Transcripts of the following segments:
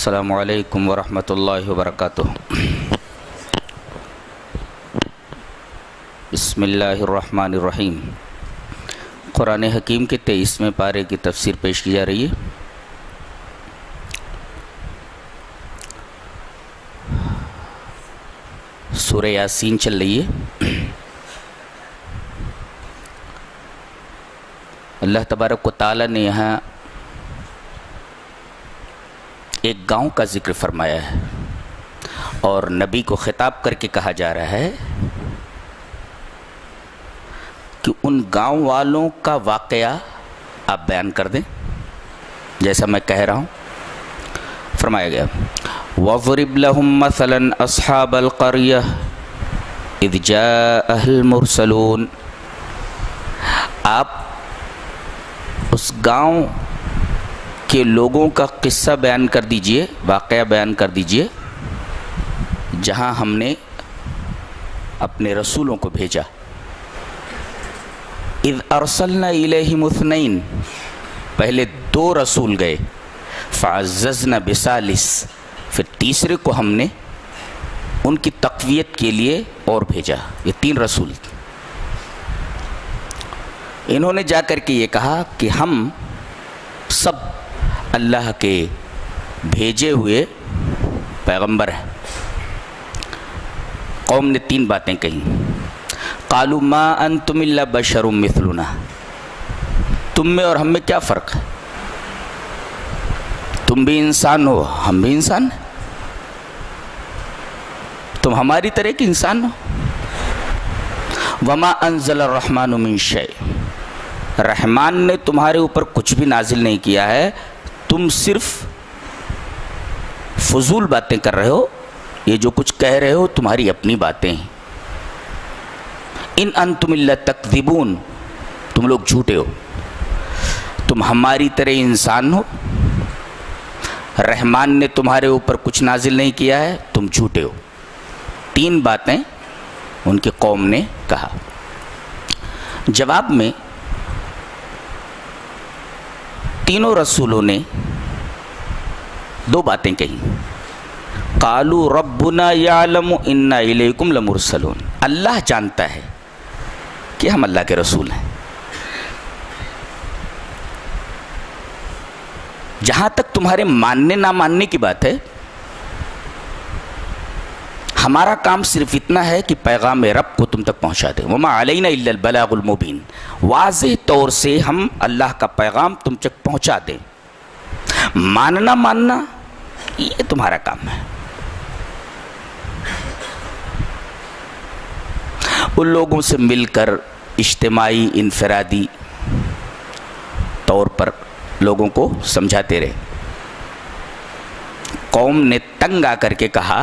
السلام علیکم ورحمۃ اللہ وبرکاتہ۔ بسم اللہ الرحمن الرحیم۔ قرآن حکیم کے 23ویں پارے کی تفسیر پیش کی جا رہی ہے۔ سورہ یاسین چل رہی ہے۔ اللہ تبارک و تعالیٰ نے یہاں ایک گاؤں کا ذکر فرمایا ہے اور نبی کو خطاب کر کے کہا جا رہا ہے کہ ان گاؤں والوں کا واقعہ آپ بیان کر دیں جیسا میں کہہ رہا ہوں۔ فرمایا گیا وَضْرِبْ لَهُمْ مَثَلًا أَصْحَابَ الْقَرْيَةِ إِذْ جَاءَهَا الْمُرْسَلُونَ۔ آپ اس گاؤں کے لوگوں کا قصہ بیان کر دیجئے، واقعہ بیان کر دیجئے جہاں ہم نے اپنے رسولوں کو بھیجا۔ اذ ارسلنا الیہم اثنین، پہلے 2 رسول گئے، فعززنا بثالث، پھر تیسرے کو ہم نے ان کی تقویت کے لیے اور بھیجا۔ یہ 3 رسول، انہوں نے جا کر کے یہ کہا کہ ہم سب اللہ کے بھیجے ہوئے پیغمبر ہیں۔ قوم نے 3 باتیں کہیں۔ قالوا ما انتم الا بشر مثلنا، تم میں اور ہم میں کیا فرق ہے؟ تم بھی انسان ہو، ہم بھی انسان ہیں، تم ہماری طرح کے انسان ہو۔ وما انزل الرحمن من شیء، رحمان نے تمہارے اوپر کچھ بھی نازل نہیں کیا ہے، تم صرف فضول باتیں کر رہے ہو، یہ جو کچھ کہہ رہے ہو تمہاری اپنی باتیں ہیں۔ ان انتم الا تکذبون، تم لوگ جھوٹے ہو، تم ہماری طرح انسان ہو، رحمان نے تمہارے اوپر کچھ نازل نہیں کیا ہے، تم جھوٹے ہو۔ 3 باتیں ان کی قوم نے کہا۔ جواب میں تینوں رسولوں نے 2 باتیں کہیں۔ قالوا ربنا یعلم انا الیکم لمرسلون، اللہ جانتا ہے کہ ہم اللہ کے رسول ہیں۔ جہاں تک تمہارے ماننے نہ ماننے کی بات ہے، ہمارا کام صرف اتنا ہے کہ پیغام رب کو تم تک پہنچا دیں۔ وما علینا الا البلاغ المبین، واضح طور سے ہم اللہ کا پیغام تم تک پہنچا دیں۔ ماننا یہ تمہارا کام ہے۔ ان لوگوں سے مل کر اجتماعی انفرادی طور پر لوگوں کو سمجھاتے رہے۔ قوم نے تنگ آ کر کے کہا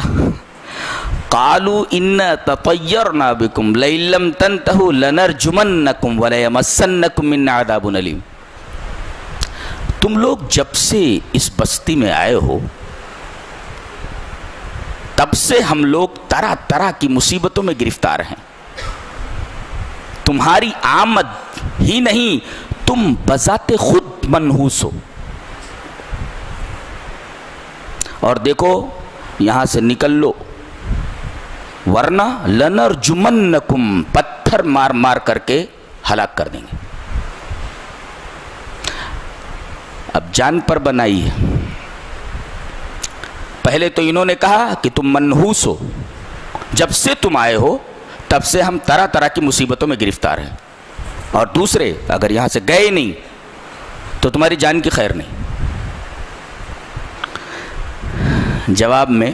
قالوا انا تطیرنا بکم لئن لم تنتہوا لنرجمنکم ولیمسنکم منا عذاب علیم۔ تم لوگ جب سے اس بستی میں آئے ہو تب سے ہم لوگ طرح طرح کی مصیبتوں میں گرفتار ہیں۔ تمہاری آمد ہی نہیں، تم بذات خود منحوس ہو، اور دیکھو یہاں سے نکل لو ورنہ لنرجمنکم، پتھر مار مار کر کے ہلاک کر دیں گے۔ اب جان پر بنائی ہے۔ پہلے تو انہوں نے کہا کہ تم منحوس ہو، جب سے تم آئے ہو تب سے ہم طرح طرح کی مصیبتوں میں گرفتار ہیں، اور دوسرے اگر یہاں سے گئے نہیں تو تمہاری جان کی خیر نہیں۔ جواب میں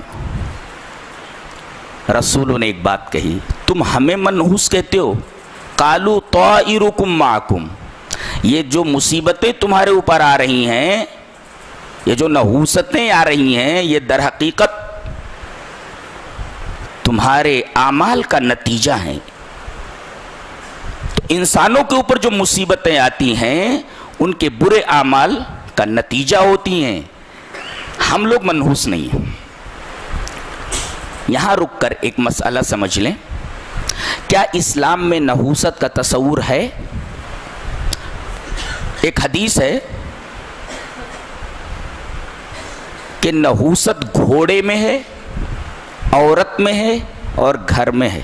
رسولوں نے ایک بات کہی، تم ہمیں منحوس کہتے ہو؟ قالوا طائرکم معکم، یہ جو مصیبتیں تمہارے اوپر آ رہی ہیں، یہ جو نحوستیں آ رہی ہیں، یہ در حقیقت تمہارے اعمال کا نتیجہ ہیں۔ تو انسانوں کے اوپر جو مصیبتیں آتی ہیں ان کے برے اعمال کا نتیجہ ہوتی ہیں، ہم لوگ منحوس نہیں ہیں۔ یہاں رک کر ایک مسئلہ سمجھ لیں، کیا اسلام میں نحوست کا تصور ہے؟ ایک حدیث ہے کہ نحوست گھوڑے میں ہے، عورت میں ہے اور گھر میں ہے.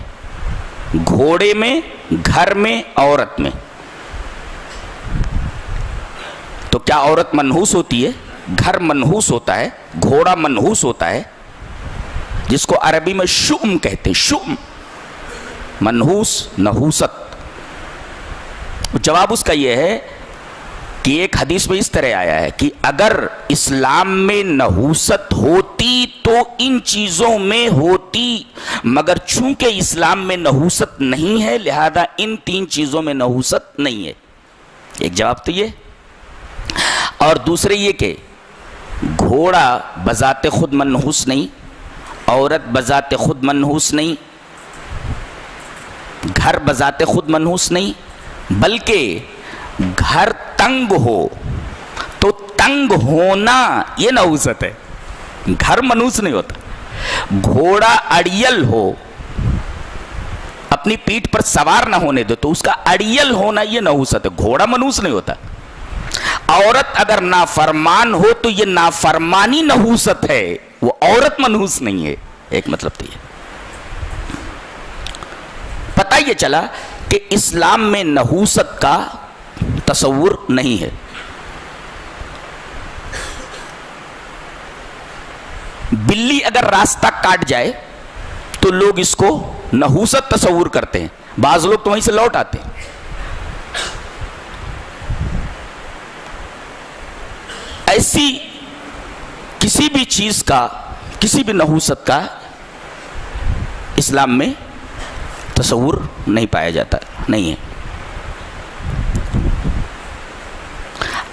گھوڑے میں، گھر میں، عورت میں. تو کیا عورت منحوس ہوتی ہے؟ گھر منحوس ہوتا ہے، گھوڑا منحوس ہوتا ہے، جس کو عربی میں شؤم کہتے ہیں. شؤم، منحوس، نحوست. جواب اس کا یہ ہے کہ ایک حدیث میں اس طرح آیا ہے کہ اگر اسلام میں نحوست ہوتی تو ان چیزوں میں ہوتی، مگر چونکہ اسلام میں نحوست نہیں ہے لہذا ان 3 چیزوں میں نحوست نہیں ہے. ایک جواب تو یہ. اور دوسرے یہ کہ گھوڑا بذات خود منحوس نہیں، عورت بذات خود منحوس نہیں، گھر بذات خود منحوس نہیں، بلکہ گھر تنگ ہو تو تنگ ہونا یہ نحوست ہے. گھر منحوس نہیں ہوتا. گھوڑا اڑیل ہو، اپنی پیٹھ پر سوار نہ ہونے دو تو اس کا اڑیل ہونا یہ نحوست ہے. گھوڑا منحوس نہیں ہوتا. عورت اگر نافرمان ہو تو یہ نافرمانی نحوست ہے، وہ عورت منحوس نہیں ہے. ایک مطلب تو یہ پتہ یہ چلا کہ اسلام میں نحوست کا تصور نہیں ہے. بلی اگر راستہ کاٹ جائے تو لوگ اس کو نحوست تصور کرتے ہیں. بعض لوگ تو وہیں سے لوٹ آتے ہیں. ایسی کسی بھی چیز کا، کسی بھی نحوست کا اسلام میں تصور نہیں پایا جاتا، نہیں ہے.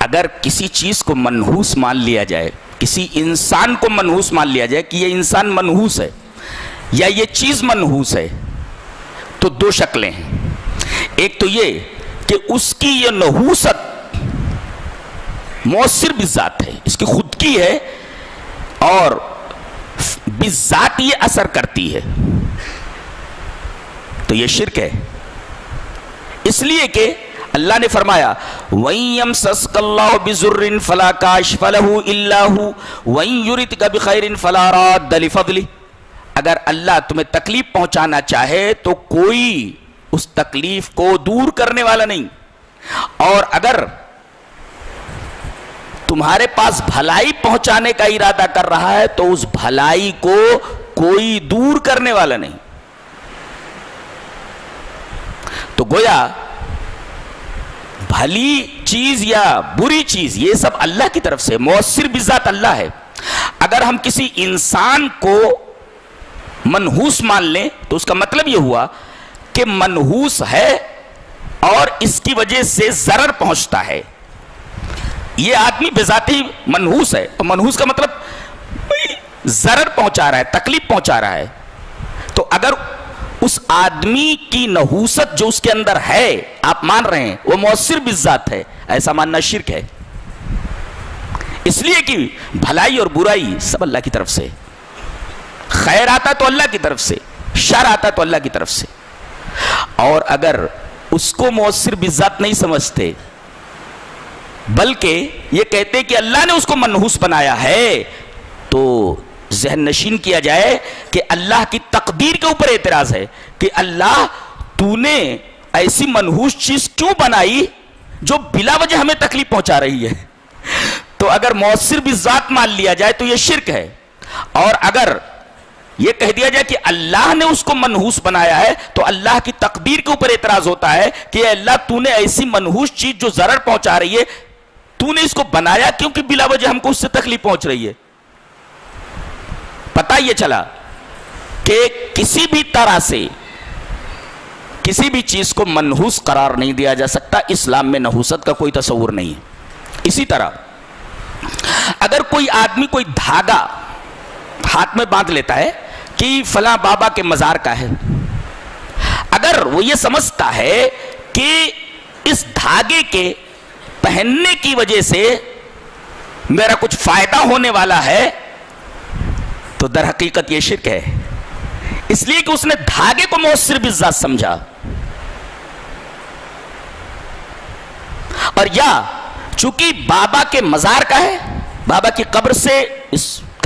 اگر کسی چیز کو منحوس مان لیا جائے، کسی انسان کو منحوس مان لیا جائے کہ یہ انسان منحوس ہے یا یہ چیز منحوس ہے، تو 2 شکلیں ہیں. ایک تو یہ کہ اس کی یہ نحوست مؤثر بذات ہے، اس کی خود کی ہے اور بذات یہ اثر کرتی ہے، تو یہ شرک ہے. اس لیے کہ اللہ نے فرمایا وَإِن يَمْسَسْكَ اللَّهُ بِضُرٍّ فَلَا كَاشِفَ لَهُ إِلَّا هُوَ وَإِن يُرِدْكَ بِخَيْرٍ فَلَا رَادَّ لِفَضْلِهِ. اگر اللہ تمہیں تکلیف پہنچانا چاہے تو کوئی اس تکلیف کو دور کرنے والا نہیں، اور اگر تمہارے پاس بھلائی پہنچانے کا ارادہ کر رہا ہے تو اس بھلائی کو کوئی دور کرنے والا نہیں. تو گویا بھلی چیز یا بری چیز یہ سب اللہ کی طرف سے مؤثر بذات اللہ ہے. اگر ہم کسی انسان کو منحوس مان لیں تو اس کا مطلب یہ ہوا کہ منحوس ہے اور اس کی وجہ سے ضرر پہنچتا ہے. یہ آدمی بذاتی منحوس ہے، اور منحوس کا مطلب ضرر پہنچا رہا ہے، تکلیف پہنچا رہا ہے. تو اگر اس آدمی کی نحوست جو اس کے اندر ہے آپ مان رہے ہیں وہ مؤثر بذات ہے، ایسا ماننا شرک ہے. اس لیے کہ بھلائی اور برائی سب اللہ کی طرف سے، خیر آتا تو اللہ کی طرف سے، شر آتا تو اللہ کی طرف سے. اور اگر اس کو مؤثر بذات نہیں سمجھتے بلکہ یہ کہتے کہ اللہ نے اس کو منحوس بنایا ہے، تو ذہن نشین کیا جائے کہ اللہ کی تقدیر کے اوپر اعتراض ہے کہ اللہ تو نے ایسی منحوس چیز کیوں بنائی جو بلا وجہ ہمیں تکلیف پہنچا رہی ہے. تو اگر مؤثر بذات مان لیا جائے تو یہ شرک ہے، اور اگر یہ کہہ دیا جائے کہ اللہ نے اس کو منحوس بنایا ہے تو اللہ کی تقدیر کے اوپر اعتراض ہوتا ہے کہ اللہ تو نے ایسی منحوس چیز جو ضرر پہنچا رہی ہے تو نے اس کو بنایا کیونکہ بلا وجہ ہم کو اس سے تکلیف پہنچ رہی ہے. پتہ یہ چلا کہ کسی بھی طرح سے کسی بھی چیز کو منحوس قرار نہیں دیا جا سکتا. اسلام میں نحوست کا کوئی تصور نہیں ہے. اسی طرح اگر کوئی آدمی کوئی دھاگا ہاتھ میں باندھ لیتا ہے کہ فلاں بابا کے مزار کا ہے، اگر وہ یہ سمجھتا ہے کہ اس دھاگے کے پہننے کی وجہ سے میرا کچھ فائدہ ہونے والا ہے تو در حقیقت یہ شرک ہے، اس لیے کہ اس نے دھاگے کو مؤثر بذات سمجھا. اور یا چونکہ بابا کے مزار کا ہے، بابا کی قبر سے اس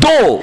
2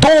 2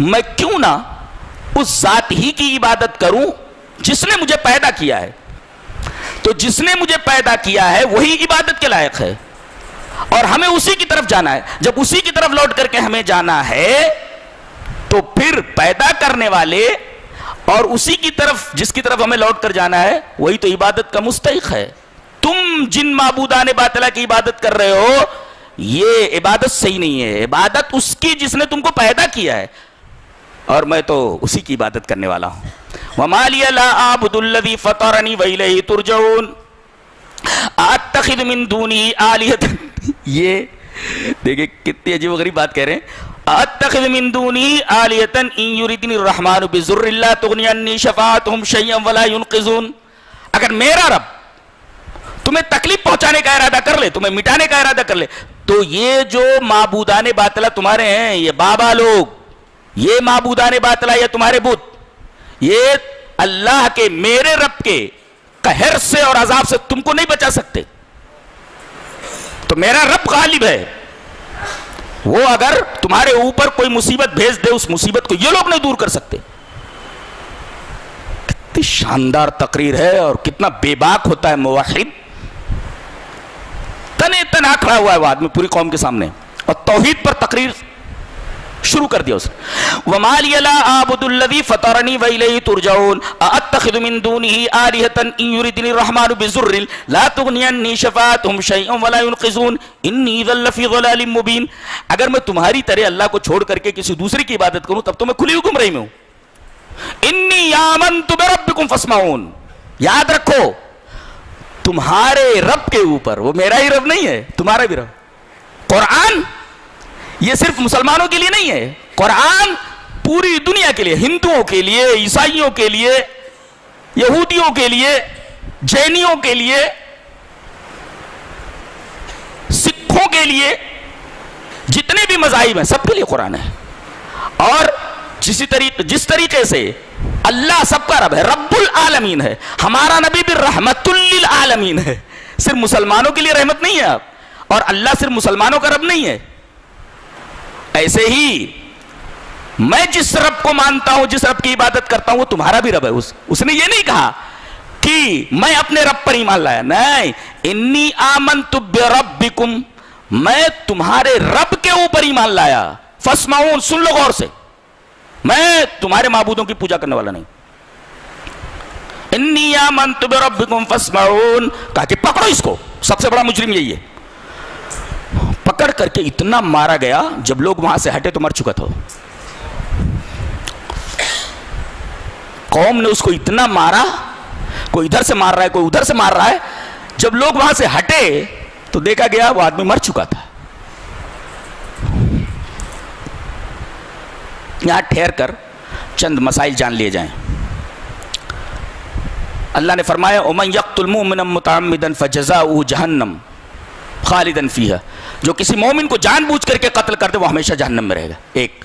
میں کیوں نہ اس ذات ہی کی عبادت کروں جس نے مجھے پیدا کیا ہے. تو جس نے مجھے پیدا کیا ہے وہی عبادت کے لائق ہے اور ہمیں اسی کی طرف جانا ہے. جب اسی کی طرف لوٹ کر کے ہمیں جانا ہے تو پھر پیدا کرنے والے اور اسی کی طرف جس کی طرف ہمیں لوٹ کر جانا ہے وہی تو عبادت کا مستحق ہے. تم جن معبودان باطلہ کی عبادت کر رہے ہو یہ عبادت صحیح نہیں ہے. عبادت اس کی جس نے تم کو پیدا کیا ہے اور میں تو اسی کی عبادت کرنے والا ہوں. وَمَا لِيَ لَا أَعْبُدُ الَّذِي فَطَرَنِي وَإِلَيْهِ تُرْجَعُونَ أَأَتَّخِذُ مِن دُونِهِ آلِهَةً. یہ دیکھیں کتنی عجیب و غریب بات کہہ رہے ہیں. أَأَتَّخِذُ مِن دُونِهِ آلِهَةً إِن يُرِدْنِي الرَّحْمَنُ بِضُرٍّ لَّا تُغْنِ عَنِّي شَفَاعَتُهُمْ شَيْئًا وَلَا يُنقِذُونَ. اگر میرا رب تمہیں تکلیف پہنچانے کا ارادہ کر لے, تمہیں مٹانے کا ارادہ کر لے, تو یہ جو معبودان باطلہ تمہارے ہیں, یہ بابا لوگ, یہ معبودان باطلہ یا تمہارے بت, یہ اللہ کے میرے رب کے قہر سے اور عذاب سے تم کو نہیں بچا سکتے. تو میرا رب غالب ہے, وہ اگر تمہارے اوپر کوئی مصیبت بھیج دے اس مصیبت کو یہ لوگ نہیں دور کر سکتے. کتنی شاندار تقریر ہے اور کتنا بے باک ہوتا ہے موحد. تنے تنا کھڑا ہوا ہے وہ آدمی پوری قوم کے سامنے اور توحید پر تقریر شروع کر دیا اس نے. وَمَا لِيَ لَا أَعْبُدُ الَّذِي فَطَرَنِي وَإِلَيْهِ تُرْجَعُونَ أَأَتَّخِذُ مِن دُونِهِ آلِهَةً إِن يُرِدْنِي الرَّحْمَنُ بِضُرٍّ لَّا تُغْنِ عَنِّي شَفَاعَتُهُمْ شَيْئًا وَلَا يُنقِذُونَ إِنِّي إِذًا لَّفِي ضَلَالٍ مُّبِينٍ. اگر میں تمہاری طرح اللہ کو چھوڑ کر کے کسی دوسرے کی عبادت کروں تب تو میں کھلی ہوئی گمراہی میں ہوں. إِنِّي آمَنتُ بِرَبِّكُمْ فَاسْمَعُونَ. یاد رکھو تمہارے رب کے اوپر, وہ میرا ہی رب نہیں ہے, تمہارا بھی رب. قرآن یہ صرف مسلمانوں کے لیے نہیں ہے, قرآن پوری دنیا کے لیے, ہندوؤں کے لیے, عیسائیوں کے لیے, یہودیوں کے لیے, جینیوں کے لیے, سکھوں کے لیے, جتنے بھی مذاہب ہیں سب کے لیے قرآن ہے. اور جس طریقے سے اللہ سب کا رب ہے, رب العالمین ہے, ہمارا نبی بھی رحمت للعالمین ہے. صرف مسلمانوں کے لیے رحمت نہیں ہے آپ, اور اللہ صرف مسلمانوں کا رب نہیں ہے. ایسے ہی میں جس رب کو مانتا ہوں, جس رب کی عبادت کرتا ہوں, وہ تمہارا بھی رب ہے. اس نے یہ نہیں کہا کہ میں اپنے رب پر ایمان لایا, نہیں, انی آمنت بربکم, میں تمہارے رب کے اوپر ایمان لایا. فاسمعون, سن لو غور سے, میں تمہارے معبودوں کی پوجا کرنے والا نہیں. انی آمنت بربکم فاسمعون, کہا کہ پکڑو اس کو, سب سے بڑا مجرم یہی ہے. پکڑ کر کے اتنا مارا گیا, جب لوگ وہاں سے ہٹے تو مر چکا تھا. قوم نے اس کو اتنا مارا, کوئی ادھر سے مار رہا ہے, کوئی ادھر سے مار رہا ہے. جب لوگ وہاں سے ہٹے تو دیکھا گیا وہ آدمی مر چکا تھا. یہاں ٹھہر کر چند مسائل جان لیے جائیں. اللہ نے فرمایا وَمَن يَقْتُلْ مُؤْمِنًا مُتَعَمِّدًا فَجَزَاؤُهُ جَهَنَّمُ خَالِدًا فِيهَا. جو کسی مومن کو جان بوجھ کر کے قتل کر دے وہ ہمیشہ جہنم میں رہے گا. ایک,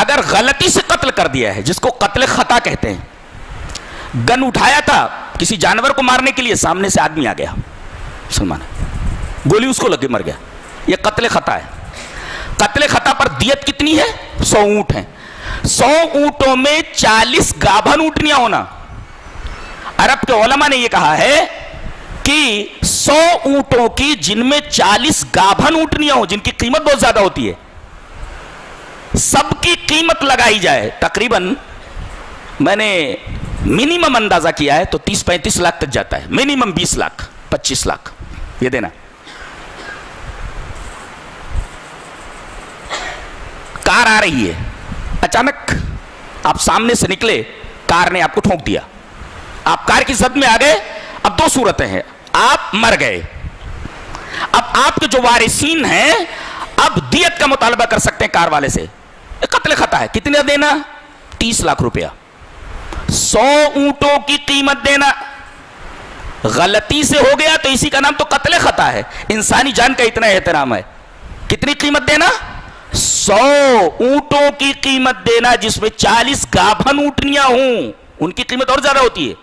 اگر غلطی سے قتل کر دیا ہے, جس کو قتل خطا کہتے ہیں, گن اٹھایا تھا کسی جانور کو مارنے کے لیے, سامنے سے آدمی آ گیا مسلمان, گولی اس کو لگ کے مر گیا, یہ قتل خطا ہے. قتل خطا پر دیت کتنی ہے؟ 100 اونٹ ہیں. 100 اونٹوں میں 40 گابھن اونٹنیاں ہونا. عرب کے علماء نے یہ کہا ہے کہ 100 اونٹوں کی جن میں 40 گابھن اونٹنیاں ہوں, جن کی قیمت بہت زیادہ ہوتی ہے, سب کی قیمت لگائی جائے, تقریباً میں نے منیمم اندازہ کیا ہے تو 30-35 لاکھ تک جاتا ہے. منیمم 20 لاکھ 25 لاکھ یہ دینا. کار آ رہی ہے, اچانک آپ سامنے سے نکلے, کار نے آپ کو ٹھونک دیا, آپ کار کی زد میں آ گئے. اب دو صورتیں ہیں, آپ مر گئے. اب آپ کے جو وارثین ہیں اب دیت کا مطالبہ کر سکتے ہیں کار والے سے. قتل خطا ہے, کتنے دینا؟ 30 لاکھ روپیہ. 100 اونٹوں کی قیمت دینا. غلطی سے ہو گیا تو اسی کا نام تو قتل خطا ہے. انسانی جان کا اتنا احترام ہے. کتنی قیمت دینا؟ 100 اونٹوں کی قیمت دینا, جس میں 40 گابھن اونٹنیاں ہوں, ان کی قیمت اور زیادہ ہوتی ہے.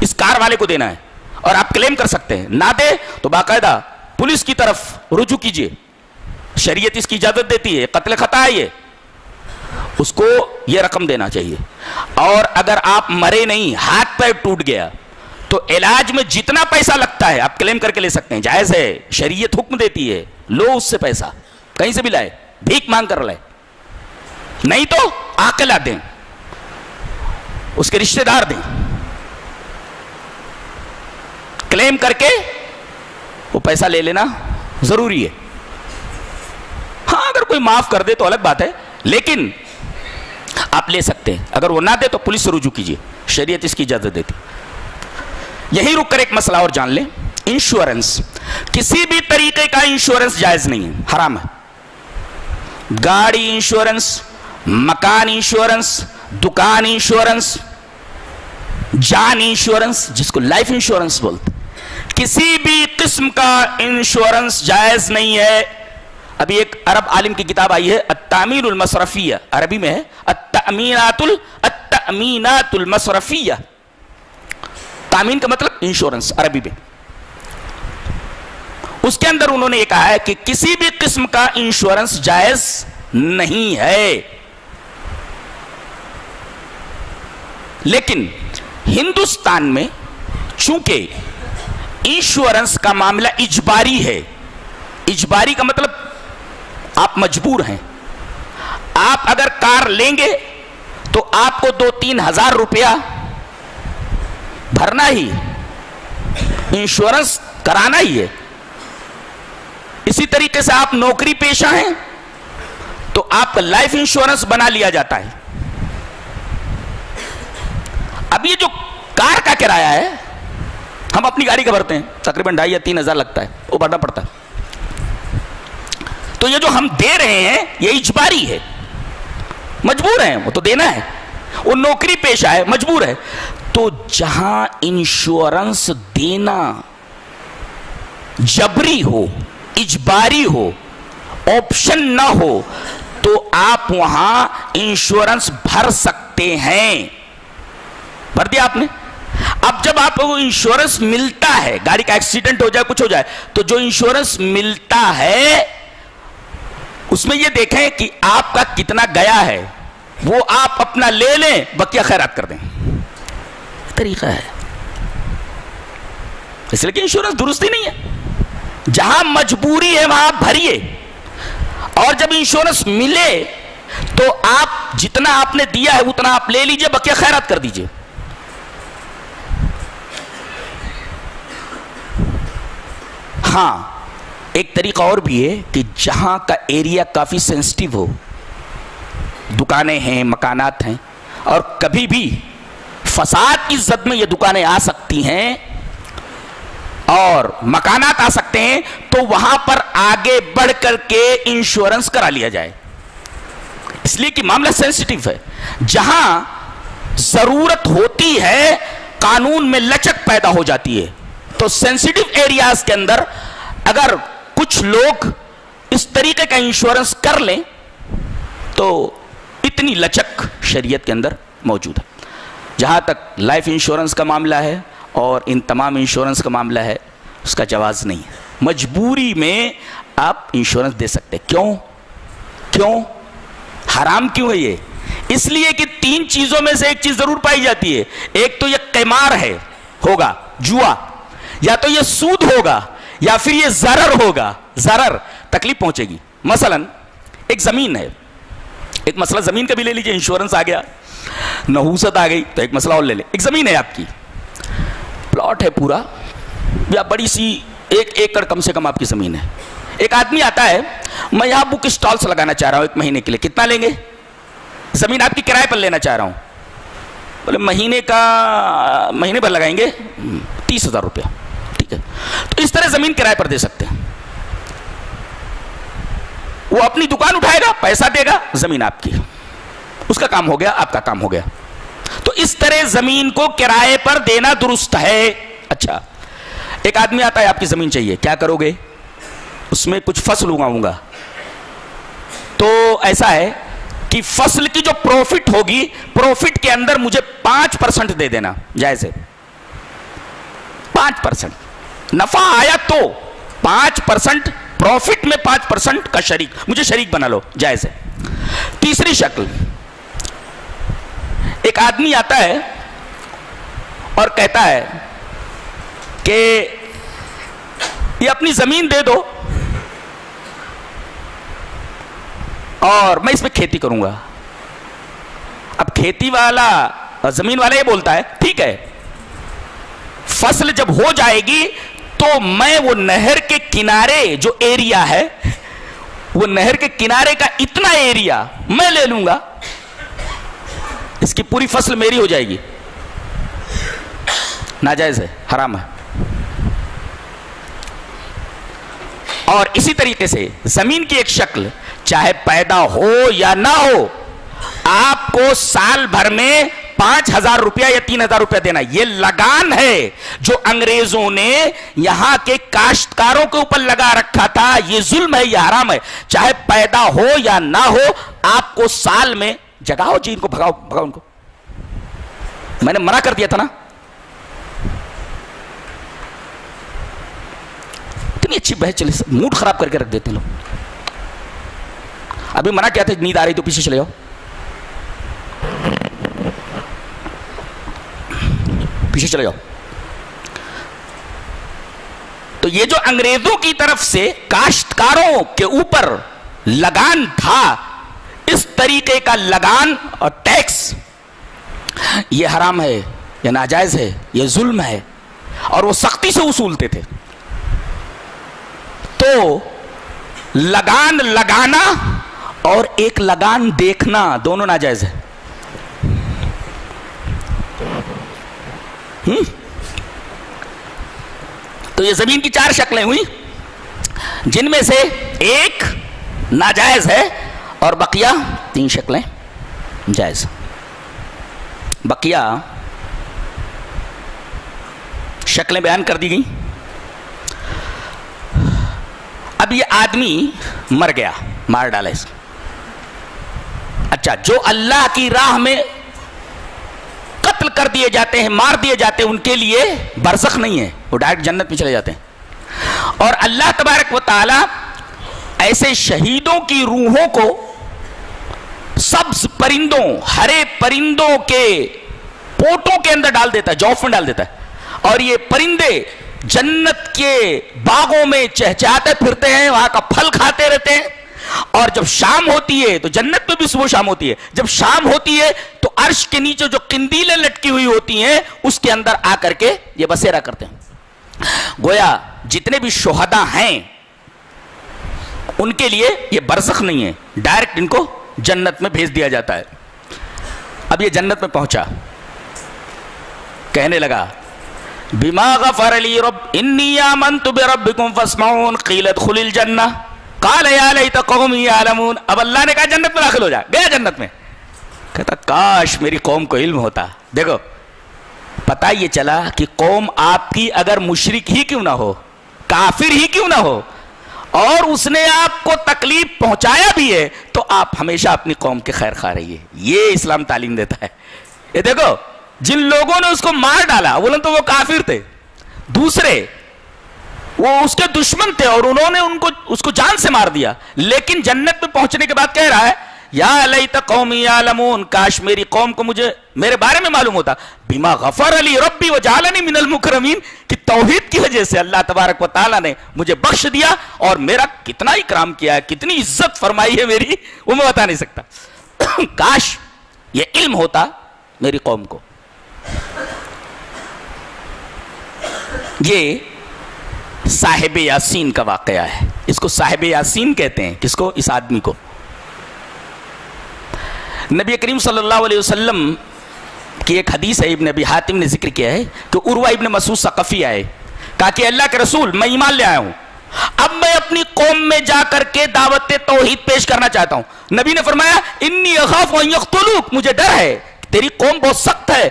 اس کار والے کو دینا ہے اور آپ کلیم کر سکتے ہیں. نہ دے تو باقاعدہ پولیس کی طرف رجوع کیجئے, شریعت اس کی اجازت دیتی ہے. قتل خطا ہے یہ. اس کو یہ رقم دینا چاہیے. اور اگر آپ مرے نہیں, ہاتھ پیر ٹوٹ گیا, تو علاج میں جتنا پیسہ لگتا ہے آپ کلیم کر کے لے سکتے ہیں, جائز ہے, شریعت حکم دیتی ہے, لو اس سے پیسہ, کہیں سے بھی لائے, بھیک مانگ کر لائے, نہیں تو عاقلہ دیں, اس کے رشتہ دار دیں, کلیم کر کے وہ پیسہ لے لینا ضروری ہے. ہاں اگر کوئی معاف کر دے تو الگ بات ہے, لیکن آپ لے سکتے ہیں. اگر وہ نہ دے تو پولیس سے رجوع کیجیے, شریعت اس کی اجازت دیتی. یہی رک کر ایک مسئلہ اور جان لیں, انشورنس. کسی بھی طریقے کا انشورنس جائز نہیں ہے, حرام ہے. گاڑی انشورنس, مکان انشورنس, دکان انشورنس, جان انشورنس جس کو لائف انشورنس بولتے, کسی بھی قسم کا انشورنس جائز نہیں ہے. ابھی ایک عرب عالم کی کتاب آئی ہے التأمین المصرفیہ, عربی میں ہے التأمینات المصرفیہ. تامین کا مطلب انشورنس عربی میں. اس کے اندر انہوں نے یہ کہا ہے کہ کسی بھی قسم کا انشورنس جائز نہیں ہے. لیکن ہندوستان میں چونکہ انشورنس کا معاملہ اجباری ہے, اجباری کا مطلب آپ مجبور ہیں. آپ اگر کار لیں گے تو آپ کو 2-3 ہزار روپیہ بھرنا ہی, انشورنس کرانا ہی ہے. اسی طریقے سے آپ نوکری پیشہ ہیں تو آپ کا لائف انشورنس بنا لیا جاتا ہے. اب یہ جو کار کا کرایہ ہے, ہم اپنی گاڑی کا بھرتے ہیں, تقریباً 2,500 یا 3,000 لگتا ہے, وہ بھرنا پڑتا ہے. تو یہ جو ہم دے رہے ہیں یہ اجباری ہے, مجبور ہیں, وہ تو دینا ہے. وہ نوکری پیشہ ہے, مجبور ہے. تو جہاں انشورنس دینا جبری ہو, اجباری ہو, آپشن نہ ہو, تو آپ وہاں انشورنس بھر سکتے ہیں. بھر دیا آپ نے. اب جب آپ کو انشورنس ملتا ہے, گاڑی کا ایکسیڈنٹ ہو جائے, کچھ ہو جائے, تو جو انشورنس ملتا ہے اس میں یہ دیکھیں کہ آپ کا کتنا گیا ہے, وہ آپ اپنا لے لیں, بقیہ خیرات کر دیں. طریقہ ہے. اس لیے کہ انشورنس درست ہی نہیں ہے. جہاں مجبوری ہے وہاں آپ بھریے, اور جب انشورنس ملے تو آپ جتنا آپ نے دیا ہے اتنا آپ لے لیجئے, بقیہ خیرات کر دیجئے. ہاں ایک طریقہ اور بھی ہے کہ جہاں کا ایریا کافی سینسٹیو ہو, دکانیں ہیں, مکانات ہیں, اور کبھی بھی فساد کی زد میں یہ دکانیں آ سکتی ہیں اور مکانات آ سکتے ہیں, تو وہاں پر آگے بڑھ کر کے انشورنس کرا لیا جائے. اس لیے کہ معاملہ سینسٹیو ہے. جہاں ضرورت ہوتی ہے قانون میں لچک پیدا ہو جاتی ہے. تو سینسٹیو ایریاز کے اندر اگر کچھ لوگ اس طریقے کا انشورنس کر لیں تو اتنی لچک شریعت کے اندر موجود ہے. جہاں تک لائف انشورنس کا معاملہ ہے اور ان تمام انشورنس کا معاملہ ہے, اس کا جواز نہیں ہے. مجبوری میں آپ انشورنس دے سکتے. کیوں حرام کیوں ہے یہ؟ اس لیے کہ 3 چیزوں میں سے ایک چیز ضرور پائی جاتی ہے. ایک تو یہ قمار ہے, ہوگا جوا, یا تو یہ سود ہوگا, یا پھر یہ ضرر ہوگا. ضرر, تکلیف پہنچے گی. مثلا ایک زمین ہے, ایک مسئلہ زمین کا بھی لے لیجئے, انشورنس آ گیا, نحوست آ گئی, تو ایک مسئلہ اور لے لیں. ایک زمین ہے آپ کی, پلاٹ ہے پورا, یا بڑی سی 1 ایکڑ کم سے کم آپ کی زمین ہے. ایک آدمی آتا ہے, میں یہاں بک اسٹالس لگانا چاہ رہا ہوں 1 مہینے کے لیے, کتنا لیں گے؟ زمین آپ کی کرائے پر لینا چاہ رہا ہوں. بولے مہینے پر لگائیں گے 30,000 روپیہ. ٹھیک ہے, تو اس طرح زمین کرائے پر دے سکتے ہیں. وہ اپنی دکان اٹھائے گا, پیسہ دے گا, زمین آپ کی, اس کا کام ہو گیا, آپ کا کام ہو گیا. تو اس طرح زمین کو کرائے پر دینا درست ہے. اچھا, ایک آدمی آتا ہے, آپ کی زمین چاہیے, کیا کرو گے؟ اس میں کچھ فصل اگاؤں گا. تو ایسا ہے کہ فصل کی جو پروفٹ ہوگی, پروفٹ کے اندر مجھے 5% دے دینا, جائز ہے. 5% نفع آیا تو 5% پروفٹ میں 5% کا شریک, مجھے شریک بنا لو, جائز ہے. تیسری شکل, ایک آدمی آتا ہے اور کہتا ہے کہ یہ اپنی زمین دے دو اور میں اس پہ کھیتی کروں گا. اب کھیتی والا زمین والا یہ بولتا ہے ٹھیک ہے، فصل جب ہو جائے گی تو میں وہ نہر کے کنارے جو ایریا ہے، وہ نہر کے کنارے کا اتنا ایریا میں لے لوں گا، اس کی پوری فصل میری ہو جائے گی. ناجائز ہے، حرام ہے. اور اسی طریقے سے زمین کی ایک شکل چاہے پیدا ہو یا نہ ہو، آپ کو سال بھر میں 5,000 روپیہ یا 3,000 روپیہ دینا. یہ لگان ہے جو انگریزوں نے یہاں کے کاشتکاروں کے اوپر لگا رکھا تھا. یہ ظلم ہے، یہ حرام ہے. چاہے پیدا ہو یا نہ ہو، آپ کو سال میں جگاؤ جی ان کو، بھگاؤ ان کو. میں نے منع کر دیا تھا نا. اتنی اچھی بحث چلی، موڈ خراب کر کے رکھ دیتے ہیں لوگ. ابھی منع کیا تھا، نیند آ رہی تو پیچھے چلے جاؤ. پیچھے چلے جاؤ. تو یہ جو انگریزوں کی طرف سے کاشتکاروں کے اوپر لگان تھا، اس طریقے کا لگان اور ٹیکس، یہ حرام ہے، یہ ناجائز ہے، یہ ظلم ہے. اور وہ سختی سے وصولتے تھے. تو لگان لگانا اور ایک لگان دیکھنا دونوں ناجائز ہے. تو یہ زمین کی 4 شکلیں ہوئی، جن میں سے ایک ناجائز ہے اور بقیہ 3 شکلیں جائز. بقیہ شکلیں بیان کر دی گئی. اب یہ آدمی مر گیا، مار ڈالا اس کو. اچھا، جو اللہ کی راہ میں قتل کر دیے جاتے ہیں، مار دیے جاتے ہیں، ان کے لیے برزخ نہیں ہے، وہ ڈائریکٹ جنت میں چلے جاتے ہیں. اور اللہ تبارک و تعالی ایسے شہیدوں کی روحوں کو سبز پرندوں، ہرے پرندوں کے پوٹوں کے اندر ڈال دیتا ہے، جوف میں ڈال دیتا ہے. اور یہ پرندے جنت کے باغوں میں چہچہاتے پھرتے ہیں، وہاں کا پھل کھاتے رہتے ہیں. اور جب شام ہوتی ہے تو جنت میں بھی صبح شام ہوتی ہے، جب شام ہوتی ہے تو عرش کے نیچے جو قندیلیں لٹکی ہوئی ہوتی ہیں اس کے اندر آ کر کے یہ بسیرا کرتے ہیں. گویا جتنے بھی شہداء ہیں ان کے لیے یہ برزخ نہیں ہے، ڈائریکٹ ان کو جنت میں بھیج دیا جاتا ہے. اب یہ جنت میں پہنچا، کہنے لگا بما غفر لی رب انی آمنت بربکم فاسمعون قیل ادخل الجنہ قال یا لیت قومی یعلمون. اب اللہ نے کہا جنت میں داخل ہو جا. گیا جنت میں. کہتا کاش میری قوم کو علم ہوتا. دیکھو پتہ یہ چلا کہ قوم آپ کی اگر مشرک ہی کیوں نہ ہو، کافر ہی کیوں نہ ہو، اور اس نے آپ کو تکلیف پہنچایا بھی ہے، تو آپ ہمیشہ اپنی قوم کے خیر خواہ رہیے. یہ اسلام تعلیم دیتا ہے. یہ دیکھو جن لوگوں نے اس کو مار ڈالا بولے تو وہ کافر تھے، دوسرے وہ اس کے دشمن تھے اور انہوں نے اس کو جان سے مار دیا، لیکن جنت میں پہنچنے کے بعد کہہ رہا ہے یا لیت قومی یعلمون، کاش میری قوم کو میرے بارے میں معلوم ہوتا. بما غفر لی ربی وجعلنی من المکرمین، کہ توحید کی وجہ سے اللہ تبارک و تعالیٰ نے مجھے بخش دیا اور میرا کتنا اکرام کیا ہے، کتنی عزت فرمائی ہے میری، وہ میں بتا نہیں سکتا. کاش یہ علم ہوتا میری قوم کو. یہ صاحب یاسین کا واقعہ ہے. اس کو صاحب یاسین کہتے ہیں. کس کو؟ اس آدمی کو. نبی کریم صلی اللہ علیہ وسلم کی ایک حدیث ہے، ابن ابی حاتم نے ذکر کیا ہے کہ عروہ ابن مسعود ثقفی آئے، کہا کہ اللہ کے رسول میں ایمان لے آیا ہوں، اب میں اپنی قوم میں جا کر کے دعوت توحید پیش کرنا چاہتا ہوں. نبی نے فرمایا انی اخاف ان یقتلوک، مجھے ڈر ہے تیری قوم بہت سخت ہے،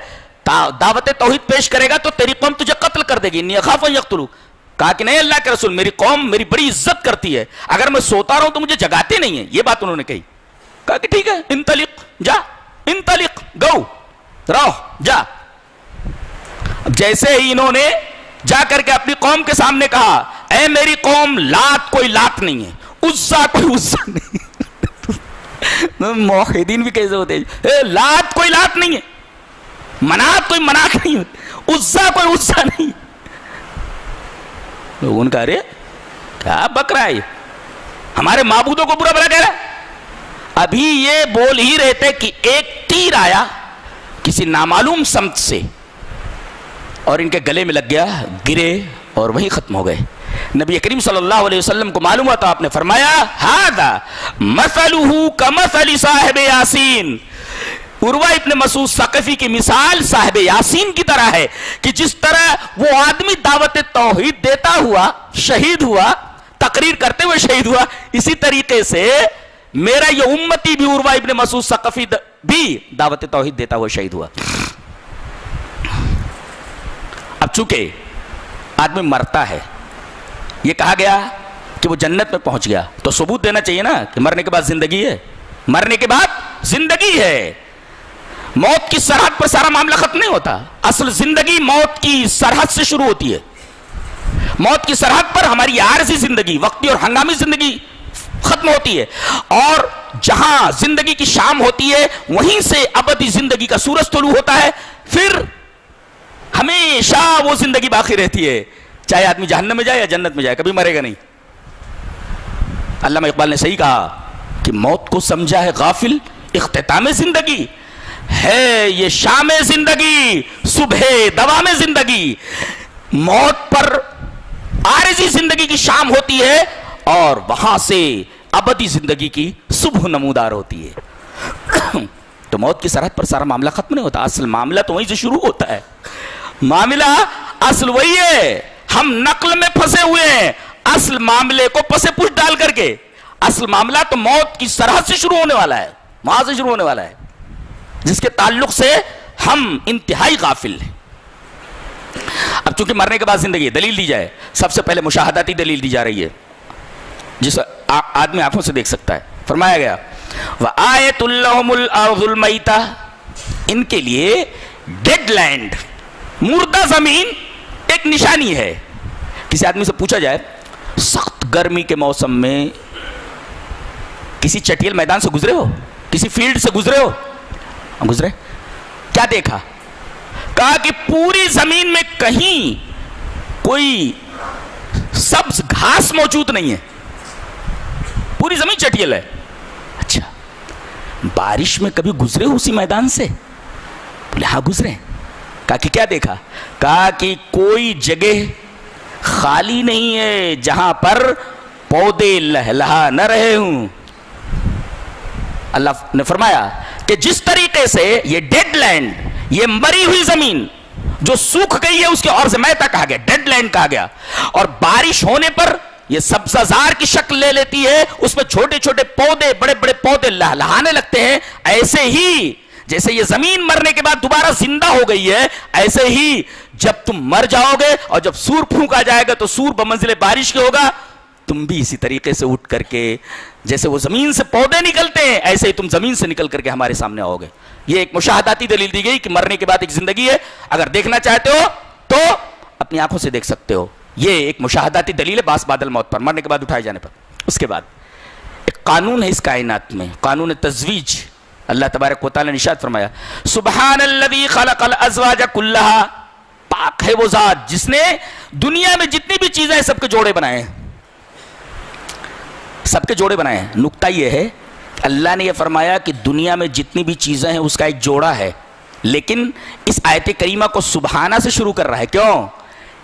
دعوت توحید پیش کرے گا تو تیری قوم تجھے قتل کر دے گی. انی اخاف ان یقتلوک. کہا کہ نہیں اللہ کے رسول، میری قوم میری بڑی عزت کرتی ہے، اگر میں سوتا رہوں تو مجھے جگاتے نہیں ہیں. یہ بات انہوں نے کہی. کہا کہ ٹھیک ہے انطلق، جا، انطلق، گو، رہو، جا. اب جیسے ہی انہوں نے جا کر کے اپنی قوم کے سامنے کہا اے میری قوم، لات کوئی لات نہیں ہے، عزا کوئی عزا نہیں. موحدین بھی کیسے ہوتے ہیں، لات کوئی لات نہیں ہے. منات کوئی منات نہیں ہوتی، عزا کوئی عزا نہیں. لوگوں نے کہا ارے کیا بک رہا ہے یہ، ہمارے معبودوں کو برا بھلا کہہ رہا ہے. ابھی یہ بول ہی رہے تھے کہ ایک تیر آیا کسی نامعلوم سمت سے اور ان کے گلے میں لگ گیا، گرے اور وہیں ختم ہو گئے. نبی کریم صلی اللہ علیہ وسلم کو معلوم ہوا تو آپ نے فرمایا ھذا مثلہ کمثل صاحب یاسین. عروہ ابن مسعود ثقفی کی مثال صاحب یاسین کی طرح ہے کہ جس طرح وہ آدمی دعوت توحید دیتا ہوا شہید ہوا، تقریر کرتے ہوئے شہید ہوا، اسی طریقے سے میرا یہ امتی بھی عروہ ابن مسعود ثقفی بھی دعوت توحید دیتا ہوا شہید ہوا. اب چونکہ آدمی مرتا ہے، یہ کہا گیا کہ وہ جنت میں پہنچ گیا، تو ثبوت دینا چاہیے نا کہ مرنے کے بعد زندگی ہے. مرنے کے بعد زندگی ہے. موت کی سرحد پر سارا معاملہ ختم نہیں ہوتا. اصل زندگی موت کی سرحد سے شروع ہوتی ہے. موت کی سرحد پر ہماری عارضی زندگی، وقتی اور ہنگامی زندگی ختم ہوتی ہے، اور جہاں زندگی کی شام ہوتی ہے وہیں سے ابدی زندگی کا سورج طلوع ہوتا ہے. پھر ہمیشہ وہ زندگی باقی رہتی ہے، چاہے آدمی جہنم میں جائے یا جنت میں جائے، کبھی مرے گا نہیں. علامہ اقبال نے صحیح کہا کہ موت کو سمجھا ہے غافل اختتام زندگی، ہے یہ شام زندگی صبح دوام زندگی. موت پر عارضی زندگی کی شام ہوتی ہے اور وہاں سے ابدی زندگی کی صبح نمودار ہوتی ہے. تو موت کی سرحد پر سارا معاملہ ختم نہیں ہوتا. اصل معاملہ تو وہیں سے شروع ہوتا ہے. معاملہ اصل وہی ہے. ہم نقل میں پھنسے ہوئے ہیں اصل معاملے کو پس پش ڈال کر کے. اصل معاملہ تو موت کی سرحد سے شروع ہونے والا ہے، وہاں سے شروع ہونے والا ہے، جس کے تعلق سے ہم انتہائی غافل ہیں. اب چونکہ مرنے کے بعد زندگی دلیل دی جائے، سب سے پہلے مشاہداتی دلیل دی جا رہی ہے جس آدمی آنکھوں سے دیکھ سکتا ہے. فرمایا گیا وَآیَةٌ لَهُمُ الْأَرْضُ الْمَيْتَةُ، ان کے لیے ڈیڈ لینڈ، مردہ زمین ایک نشانی ہے. کسی آدمی سے پوچھا جائے سخت گرمی کے موسم میں کسی چٹیل میدان سے گزرے ہو، کسی فیلڈ سے گزرے ہو؟ گزرے. کیا دیکھا؟ کہا کہ پوری زمین میں کہیں کوئی سبز گھاس موجود نہیں ہے، پوری زمین چٹیل ہے. اچھا بارش میں کبھی گزرے ہو اسی میدان سے؟ بولے ہاں گزرے. کہا کہ کیا دیکھا؟ کہا کہ کوئی جگہ خالی نہیں ہے جہاں پر پودے لہلہا نہ رہے ہوں. اللہ نے فرمایا کہ جس طریقے سے یہ ڈیڈ لینڈ، یہ مری ہوئی زمین جو سوکھ گئی ہے، اس کے اور سے میتا کہا گیا، ڈیڈ لینڈ کہا گیا، اور بارش ہونے پر یہ سبزہ زار کی شکل لے لیتی ہے، اس میں چھوٹے چھوٹے پودے، بڑے بڑے پودے لہلہانے لگتے ہیں. ایسے ہی جیسے یہ زمین مرنے کے بعد دوبارہ زندہ ہو گئی ہے، ایسے ہی جب تم مر جاؤ گے اور جب سور پھونکا جائے گا تو سور بمنزل بارش کے ہوگا، تم بھی اسی طریقے سے اٹھ کر کے جیسے وہ زمین سے پودے نکلتے ہیں ایسے ہی تم زمین سے نکل کر کے ہمارے سامنے آؤ گے. یہ ایک مشاہداتی دلیل دی گئی کہ مرنے کے بعد ایک زندگی ہے. اگر دیکھنا چاہتے ہو تو اپنی آنکھوں سے دیکھ سکتے ہو. یہ ایک مشاہداتی دلیل ہے باس بادل موت پر، مرنے کے بعد اٹھائے جانے پر. اس کے بعد ایک قانون ہے اس کائنات میں، قانون تزویج. اللہ تبارک و تعالی نے ارشاد فرمایا سبحان الذی خلق الازواج کلھا، پاک ہے وہ ذات جس نے دنیا میں جتنی بھی چیزیں ہیں سب کے جوڑے بنائے ہیں، سب کے جوڑے بنائے ہیں. نکتہ یہ ہے اللہ نے یہ فرمایا کہ دنیا میں جتنی بھی چیزیں ہیں اس کا ایک جوڑا ہے، لیکن اس آیت کریمہ کو سبحانہ سے شروع کر رہا ہے. کیوں؟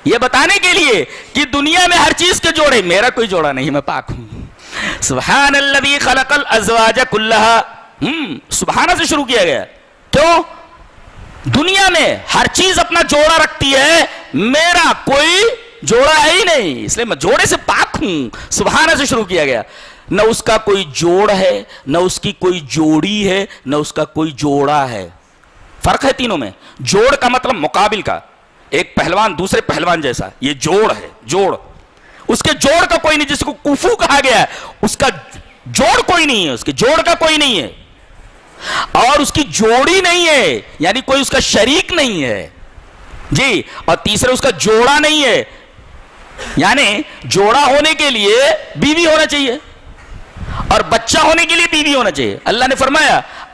یہ بتانے کے لیے کہ دنیا میں ہر چیز کے جوڑے، میرا کوئی جوڑا نہیں، میں پاک ہوں. سبحان الذی خلق الازواج کلھا، سبحانہ سے شروع کیا گیا. کیوں؟ دنیا میں ہر چیز اپنا جوڑا رکھتی ہے، میرا کوئی جوڑا ہے ہی نہیں، اس لیے میں جوڑے سے پاک ہوں. سبحانہ سے شروع کیا گیا. نہ اس کا کوئی جوڑ ہے، نہ اس کی کوئی جوڑی ہے، نہ اس کا کوئی جوڑا ہے. فرق ہے تینوں میں. جوڑ کا مطلب مقابل کا، ایک پہلوان دوسرے پہلوان جیسا، یہ جوڑ ہے. جوڑ اس کے جوڑ کا کوئی نہیں، جس کو کفو کہا گیا ہے اس کا جوڑ کوئی نہیں ہے، اس کے جوڑ کا کوئی نہیں ہے، اور اس کی جوڑی نہیں ہے، یعنی کوئی اس کا شریک نہیں ہے جی. اور تیسرے اس کا جوڑا نہیں ہے، یعنی جوڑا ہونے کے لیے بیوی ہونا چاہیے اور بچہ ہونے کے لیے بیوی ہونا چاہیے. اللہ نے فرمایا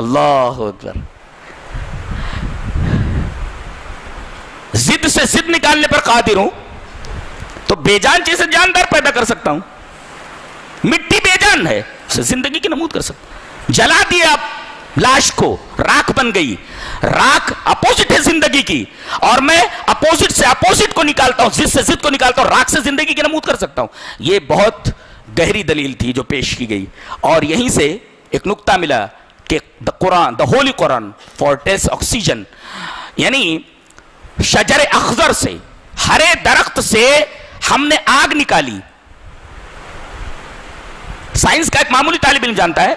اللہ اکبر. ضد سے ضد نکالنے پر قادر ہوں تو بے جان چیز سے جاندار پیدا کر سکتا ہوں. مٹی بے جان ہے، اسے زندگی کی نمود کر سکتا ہوں. جلا دیا آپ لاش کو، راکھ بن گئی. راکھ اپوزٹ ہے زندگی کی، اور میں اپوزٹ سے اپوزٹ کو نکالتا ہوں، ضد سے ضد کو نکالتا ہوں، راکھ سے زندگی کی نمود کر سکتا ہوں. یہ بہت گہری دلیل تھی جو پیش کی گئی. اور یہیں سے ایک نقطہ ملا کہ قرآن، دا ہولی قرآن فورٹیس آکسیجن، یعنی شجر اخضر سے، ہرے درخت سے ہم نے آگ نکالی. سائنس کا ایک معمولی طالب علم جانتا ہے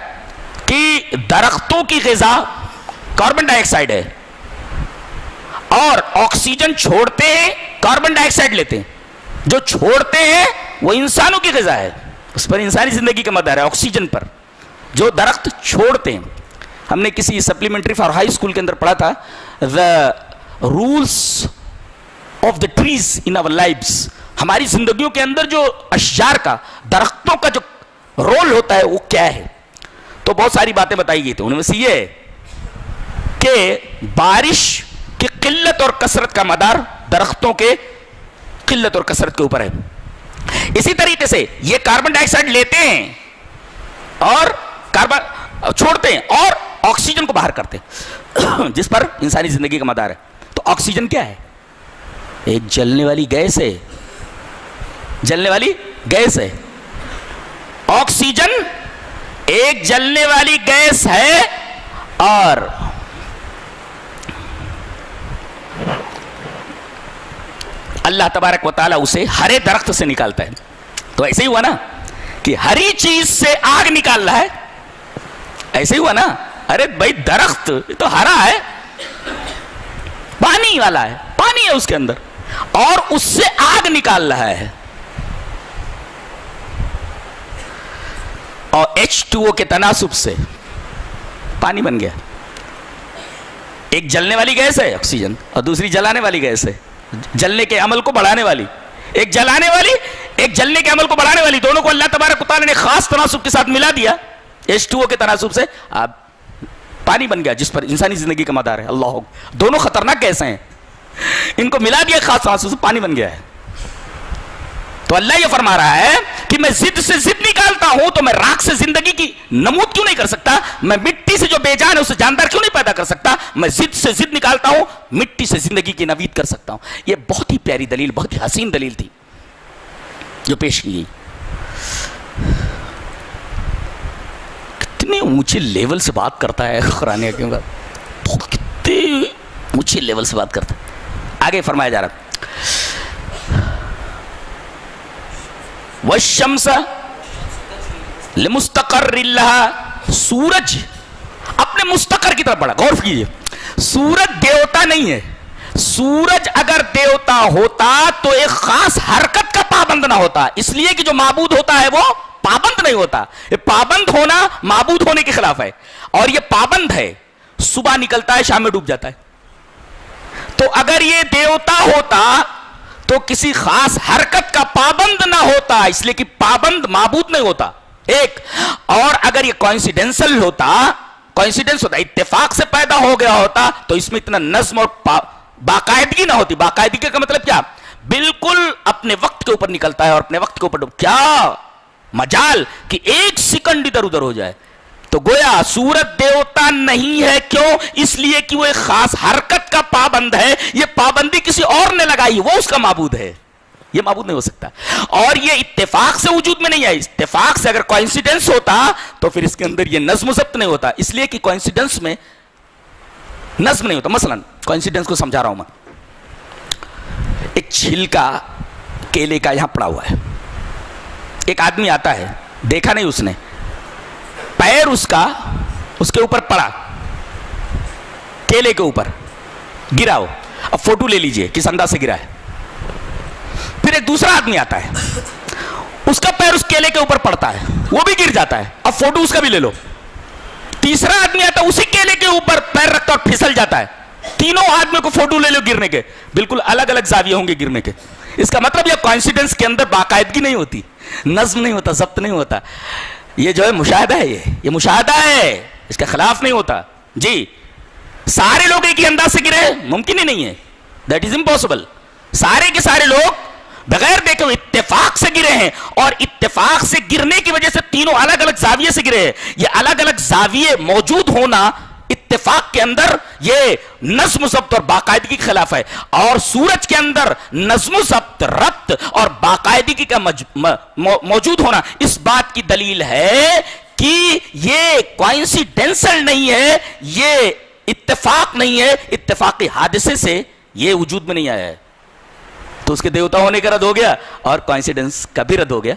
کہ درختوں کی غذا کاربن ڈائی آکسائڈ ہے، اور آکسیجن چھوڑتے ہیں، کاربن ڈائی آکسائڈ لیتے ہیں. جو چھوڑتے ہیں وہ انسانوں کی غذا ہے، اس پر انسانی زندگی کا مدار ہے، آکسیجن پر. جو درخت چھوڑتے ہیں، ہم نے کسی سپلیمنٹری فار ہائی اسکول کے اندر پڑھا تھا the rules of the trees in our lives. ہماری زندگیوں کے اندر جو اشجار کا، درختوں کا جو رول ہوتا ہے وہ کیا ہے. تو بہت ساری باتیں بتائی گئی تھی، ان میں سے یہ ہے کہ بارش کی قلت اور کثرت کا مدار درختوں کے قلت اور کثرت کے اوپر ہے. اسی طریقے سے یہ کاربن ڈائی آکسائڈ لیتے ہیں اور کاربن چھوڑتے ہیں اور آکسیجن کو باہر کرتے ہیں، جس پر انسانی زندگی کا مدار ہے. تو آکسیجن کیا ہے؟ ایک جلنے والی گیس ہے، جلنے والی گیس ہے. آکسیجن ایک جلنے والی گیس ہے، اور اللہ تبارک و تعالیٰ اسے ہرے درخت سے نکالتا ہے. تو ایسے ہی ہوا نا کہ ہری چیز سے آگ نکال رہا ہے، ایسے ہی ہوا نا. ارے بھائی درخت تو ہرا ہے، پانی والا ہے، پانی ہے اس کے اندر، اور اس سے آگ نکال رہا ہے. اور H2O کے تناسب سے پانی بن گیا. ایک جلنے والی گیس ہے آکسیجن، اور دوسری جلانے والی گیس ہے، جلنے کے عمل کو بڑھانے والی. ایک جلانے والی، ایک جلنے کے عمل کو بڑھانے والی، دونوں کو اللہ تبارک و تعالیٰ نے خاص تناسب کے ساتھ ملا دیا. H2O کے تناسب سے اب پانی بن گیا، جس پر انسانی زندگی کا مدار ہے. اللہ، دونوں خطرناک گیسیں ہیں، ان کو ملا دیا خاص تناسب سے، پانی بن گیا ہے. تو اللہ یہ فرما رہا ہے کہ میں ضد سے ضد نکالتا ہوں تو میں راکھ سے زندگی کی نمود کیوں نہیں کر سکتا؟ میں مٹی سے جو بے جان ہے اسے جاندار کیوں نہیں پیدا کر سکتا؟ میں ضد سے ضد نکالتا ہوں، مٹی سے زندگی کی نوید کر سکتا ہوں. یہ بہت ہی پیاری دلیل، بہت ہی حسین دلیل تھی جو پیش کی گئی. کتنے اونچے لیول سے بات کرتا ہے قرآن حکیم، کتنے اونچے لیول سے بات کرتا ہے. آگے فرمایا جا رہا والشمس لمستقر لها، سورج اپنے مستقر کی طرف بڑھا. غور کیجیے، سورج دیوتا نہیں ہے. سورج اگر دیوتا ہوتا تو ایک خاص حرکت کا پابند نہ ہوتا، اس لیے کہ جو معبود ہوتا ہے وہ پابند نہیں ہوتا. یہ پابند ہونا معبود ہونے کے خلاف ہے، اور یہ پابند ہے، صبح نکلتا ہے شام میں ڈوب جاتا ہے. تو اگر یہ دیوتا ہوتا تو کسی خاص حرکت کا پابند نہ ہوتا، اس لیے کہ پابند معبود نہیں ہوتا. ایک اور اگر یہ کوئنسیڈنسل ہوتا، کوئنسیڈنس ہوتا، اتفاق سے پیدا ہو گیا ہوتا، تو اس میں اتنا نظم اور باقاعدگی نہ ہوتی. باقاعدگی کا مطلب کیا؟ بالکل اپنے وقت کے اوپر نکلتا ہے اور اپنے وقت کے اوپر کیا مجال کہ ایک سیکنڈ ادھر ادھر ہو جائے. تو گویا سورج دیوتا نہیں ہے. کیوں؟ اس لیے کہ وہ ایک خاص حرکت کا پابند ہے. یہ پابندی کسی اور نے لگائی، وہ اس کا معبود ہے، یہ معبود نہیں ہو سکتا. اور یہ اتفاق سے وجود میں نہیں آئی. اتفاق سے اگر کوئنسیڈنس ہوتا تو پھر اس کے اندر یہ نظم و ضبط نہیں ہوتا، اس لیے کہ کوئنسیڈنس میں نظم نہیں ہوتا. مثلا کوئنسیڈنس کو سمجھا رہا ہوں میں. ایک چھلکا کیلے کا یہاں پڑا ہوا ہے، ایک آدمی آتا ہے، دیکھا نہیں اس نے، پیر اس کا اس کے اوپر پڑا، کیلے کے اوپر گرا ہو. اب فوٹو لے لیجئے کس انداز سے گرا ہے. پھر ایک دوسرا آدمی آتا ہے، اس کا پیر اس کیلے کے اوپر پڑتا ہے، وہ بھی گر جاتا ہے، اب فوٹو اس کا بھی لے لو. تیسرا آدمی آتا ہے، اسی کیلے کے اوپر پیر رکھتا اور پھسل جاتا ہے. تینوں آدمیوں کو فوٹو لے لو گرنے کے، بالکل الگ الگ زاویے ہوں گے گرنے کے. اس کا مطلب یہ کوئنسیڈنس کے اندر باقاعدگی نہیں ہوتی، نظم نہیں ہوتا، ضبط نہیں ہوتا. یہ جو ہے مشاہدہ ہے، یہ مشاہدہ ہے، اس کے خلاف نہیں ہوتا. جی سارے لوگ ایک ہی انداز سے گرے ممکن ہی نہیں ہے, دیٹ از امپاسبل. سارے کے سارے لوگ بغیر دیکھے اتفاق سے گرے ہیں, اور اتفاق سے گرنے کی وجہ سے تینوں الگ الگ زاویے سے گرے ہیں. یہ الگ الگ زاویے موجود ہونا اتفاق کے اندر یہ نظم و ضبط اور باقاعدگی کے خلاف ہے, اور سورج کے اندر نظم و ضبط, ربط اور باقاعدگی کا موجود ہونا اس بات کی دلیل ہے کہ یہ کوئنسیڈنشل نہیں ہے, یہ اتفاق نہیں ہے, اتفاقی حادثے سے یہ وجود میں نہیں آیا ہے. تو اس کے دیوتا ہونے کا رد ہو گیا اور کوئنسیڈنس کا بھی رد ہو گیا.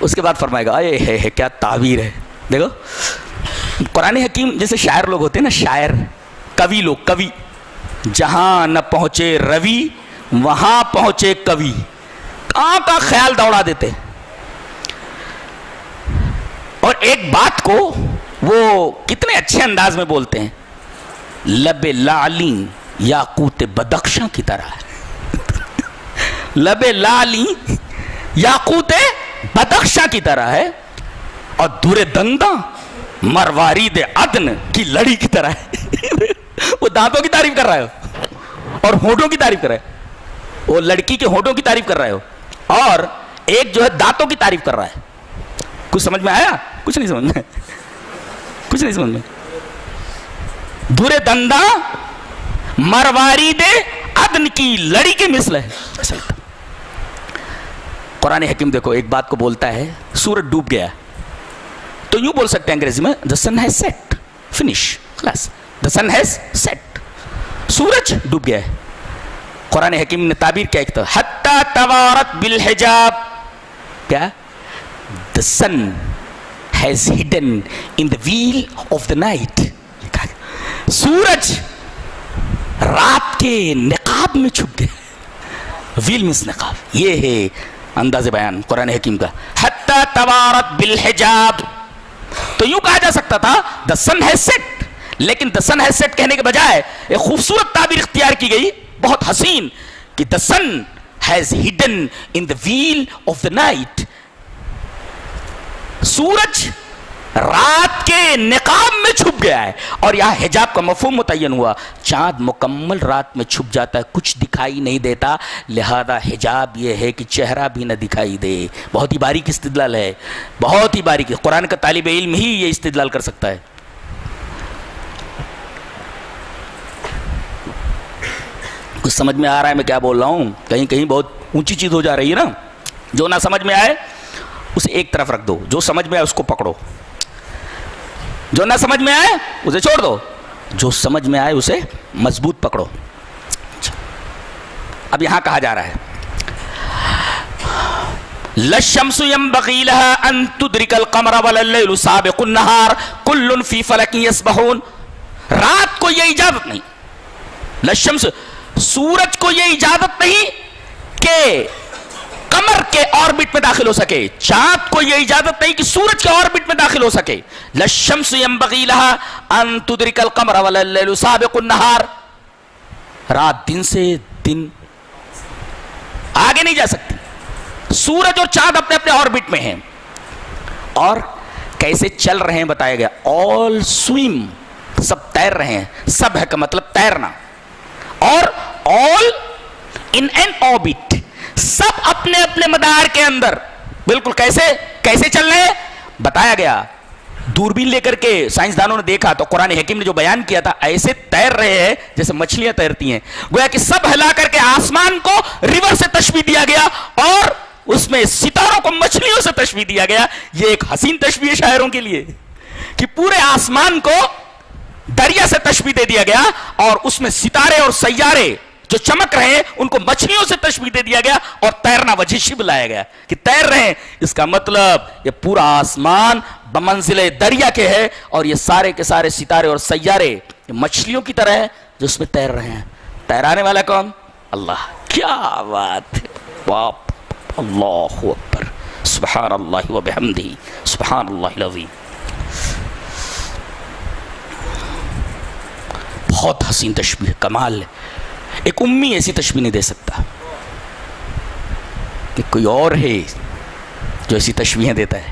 اس کے بعد فرمائے گا اے ہے کیا تعبیر ہے. دیکھو قرآن حکیم جیسے شاعر لوگ ہوتے ہیں نا, شاعر کوی لوگ, کوی جہاں نہ پہنچے روی وہاں پہنچے کوی, کہاں کا خیال دوڑا دیتے, اور ایک بات کو وہ کتنے اچھے انداز میں بولتے ہیں, لب لعلی یاقوت بدخشاں کی طرح ہے. لب لعلی یاقوت بدخشاں کی طرح ہے, اور دور دنداں مروارید عدن کی لڑی کی طرح ہے. وہ دانتوں کی تعریف کر رہا ہے اور ہونٹوں کی تعریف کر رہا ہے, وہ لڑکی کے ہونٹوں کی تعریف کر رہا ہے, اور ایک جو ہے دانتوں کی تعریف کر رہا ہے. کچھ سمجھ میں آیا؟ کچھ نہیں سمجھ میں, کچھ نہیں سمجھ میں. دور دنداں مروارید عدن کی لڑی کے مثل ہے. قرآن حکیم دیکھو ایک بات کو بولتا ہے, سورج ڈوب گیا, تو یوں بول سکتے ہیں انگریزی میں the sun has set, finish, خلاص, the sun has set, سورج ڈوب گیا ہے. قرآن حکیم نے تعبیر کیا ایک تو حتی توارت بالحجاب, کیا the sun has hidden in the veil of the night, سورج رات کے نقاب میں چھپ گیا. ویل مینس نقاب, یہ ہے انداز بیان قرآن حکیم کا. حتی توارت بالحجاب, تو یوں کہا جا سکتا تھا the sun has set, لیکن the sun has set کہنے کے بجائے ایک خوبصورت تعبیر اختیار کی گئی, بہت حسین, کہ the sun has hidden in the veil of the night, سورج رات کے نقاب میں چھپ گیا ہے. اور یہاں حجاب کا مفہوم متعین ہوا, چاند مکمل رات میں چھپ جاتا ہے, کچھ دکھائی نہیں دیتا, لہذا حجاب یہ ہے کہ چہرہ بھی نہ دکھائی دے. بہت ہی باریک استدلال ہے, بہت ہی باریک. قرآن کا طالب علم ہی یہ استدلال کر سکتا ہے. کچھ سمجھ میں آ رہا ہے میں کیا بول رہا ہوں؟ کہیں کہیں بہت اونچی چیز ہو جا رہی ہے نا. جو نہ سمجھ میں آئے اسے ایک طرف رکھ دو, جو سمجھ میں آئے اس کو پکڑو, جو نہ سمجھ میں آئے اسے چھوڑ دو, جو سمجھ میں آئے اسے مضبوط پکڑو. اب یہاں کہا جا رہا ہے لَلشَّمْسُ يَنبَغِي لَهَا أَن تُدْرِكَ الْقَمَرَ وَلَا اللَّيْلُ سَابِقُ النَّهَارِ كُلٌّ فِي فَلَكٍ يَسْبَحُونَ. رات کو یہ اجازت نہیں, لَلشَّمْسُ سورج کو یہ اجازت نہیں کہ قمر کے آربٹ میں داخل ہو سکے, چاند کو یہ اجازت نہیں کہ سورج کے آربٹ میں داخل ہو سکے. لَلشَّمْسُ يَنبَغِي لَهَا أَن تُدْرِكَ الْقَمَرَ وَلَا اللَّيْلُ سَابِقُ النَّهَارِ. رات دن سے دن آگے نہیں جا سکتی, سورج اور چاند اپنے اپنے آربٹ میں ہیں, اور کیسے چل رہے ہیں بتایا گیا. آل سوئم, سب تیر رہے ہیں, سب ہے کا مطلب تیرنا, اور آل ان این آربٹ, سب اپنے اپنے مدار کے اندر بالکل کیسے چل رہے ہیں بتایا گیا. دوربین لے کر کے سائنسدانوں نے دیکھا تو قرآن حکیم نے جو بیان کیا تھا, ایسے تیر رہے ہیں جیسے مچھلیاں تیرتی ہیں. گویا کہ سب ہلا کر کے آسمان کو ریور سے تشبیہ دیا گیا, اور اس میں ستاروں کو مچھلیوں سے تشبیہ دیا گیا. یہ ایک حسین تشبیہ شاعروں کے لیے کہ پورے آسمان کو دریا سے تشبیہ دے دیا گیا, اور اس میں ستارے اور سیارے جو چمک رہے ہیں ان کو مچھلیوں سے تشبیہ دے دیا گیا, اور تیرنا وجہ شبہ لایا گیا کہ تیر رہے ہیں. اس کا مطلب یہ پورا آسمان بمنزل دریا کے ہے, اور یہ سارے کے سارے ستارے اور سیارے مچھلیوں کی طرح ہے جو اس میں تیر رہے ہیں. تیرانے والا کون؟ اللہ. کیا بات ہے, باپ, اللہ اکبر, سبحان اللہ و بحمدہ, سبحان اللہ العظیم. بہت حسین تشبیہ, کمال ہے. ایک امی ایسی تشبیہ نہیں دے سکتا کہ کوئی اور ہے جو ایسی تشبیہیں دیتا ہے.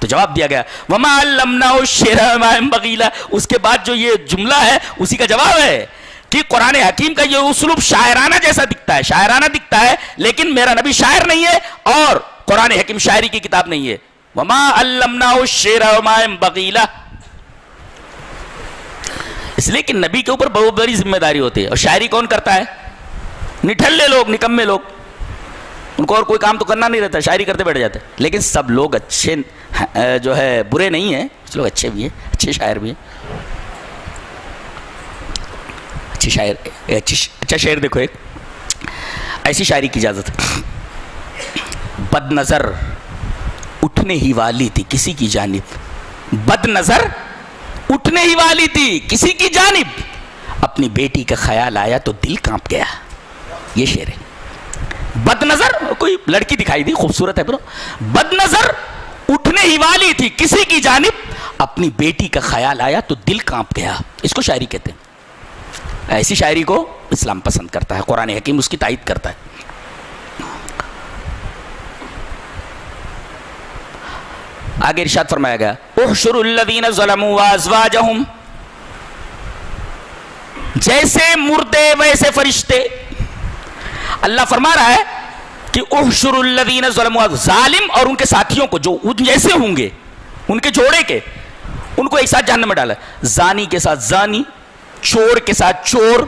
تو جواب دیا گیا وما علمناه الشعر وما ينبغي له. اس کے بعد جو یہ جملہ ہے اسی کا جواب ہے کہ قرآن حکیم کا یہ اسلوب شاعرانہ جیسا دکھتا ہے، شاعرانہ دکھتا ہے، لیکن میرا نبی شاعر نہیں ہے اور قرآن حکیم شاعری کی کتاب نہیں ہے. وما علمناه الشعر وما ينبغي له. اس لیے کہ نبی کے اوپر بہت بڑی ذمہ داری ہوتی ہے. اور شاعری کون کرتا ہے؟ نٹھلے لوگ، نکمے لوگ. ان کو اور کوئی کام تو کرنا نہیں رہتا، شاعری کرتے بیٹھ جاتے. لیکن سب لوگ اچھے جو ہے برے نہیں ہیں، کچھ لوگ اچھے بھی ہیں، اچھے شاعر بھی ہیں. اچھی شاعر، اچھا شعر دیکھو، ایک ایسی شاعری کی اجازت. بد نظر اٹھنے ہی والی تھی کسی کی جانب، بد نظر اٹھنے ہی والی تھی کسی کی جانب، اپنی بیٹی کا خیال آیا تو دل کانپ گیا. یہ شعر ہے. بد نظر، کوئی لڑکی دکھائی دی خوبصورت ہے، برو بد نظر اٹھنے ہی والی تھی کسی کی جانب، اپنی بیٹی کا خیال آیا تو دل کانپ گیا. اس کو شاعری کہتے ہیں. ایسی شاعری کو اسلام پسند کرتا ہے، قرآن حکیم اس کی تائید کرتا ہے. آگے ارشاد فرمایا گیا احشروا الذین ظلموا وازواجہم، جیسے مردے ویسے فرشتے. اللہ فرما رہا ہے کہ احشروا الذین ظلموا، ظالم اور ان کے ساتھیوں کو جو ان جیسے ہوں گے، ان کے جوڑے کے، ان کو ایک ساتھ جہنم میں ڈالا. زانی کے ساتھ زانی، چور کے ساتھ چور،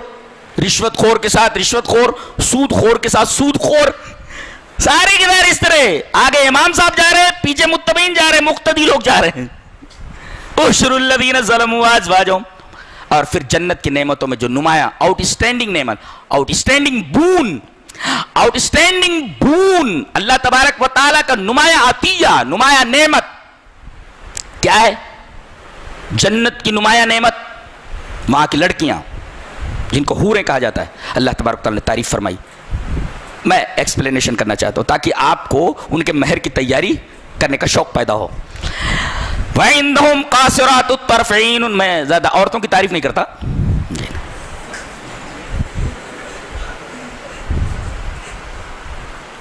رشوت خور کے ساتھ رشوت خور، سود خور کے ساتھ سود خور، سارے کے سارے اس طرح. آگے امام صاحب جا رہے ہیں، پیچھے متبعین جا رہے ہیں، مقتدی لوگ جا رہے ہیں. احشروا الذین ظلموا وازواجہم. اور پھر جنت کی نعمتوں میں جو نمایاں آؤٹ اسٹینڈنگ نعمت، outstanding boon, outstanding boon, اللہ تبارک و تعالیٰ کا نمایاں عطیہ، نمایاں نعمت کیا ہے؟ جنت کی نمایاں نعمت وہاں کی لڑکیاں جن کو حوریں کہا جاتا ہے. اللہ تبارک و تعالیٰ نے تعریف فرمائی. میں ایکسپلینیشن کرنا چاہتا ہوں تاکہ آپ کو ان کے مہر کی تیاری کرنے کا شوق پیدا ہو. وَعِندَهُمْ قَاصِرَاتُ الطَّرْفِ عِینٌ. میں زیادہ عورتوں کی تعریف نہیں کرتا.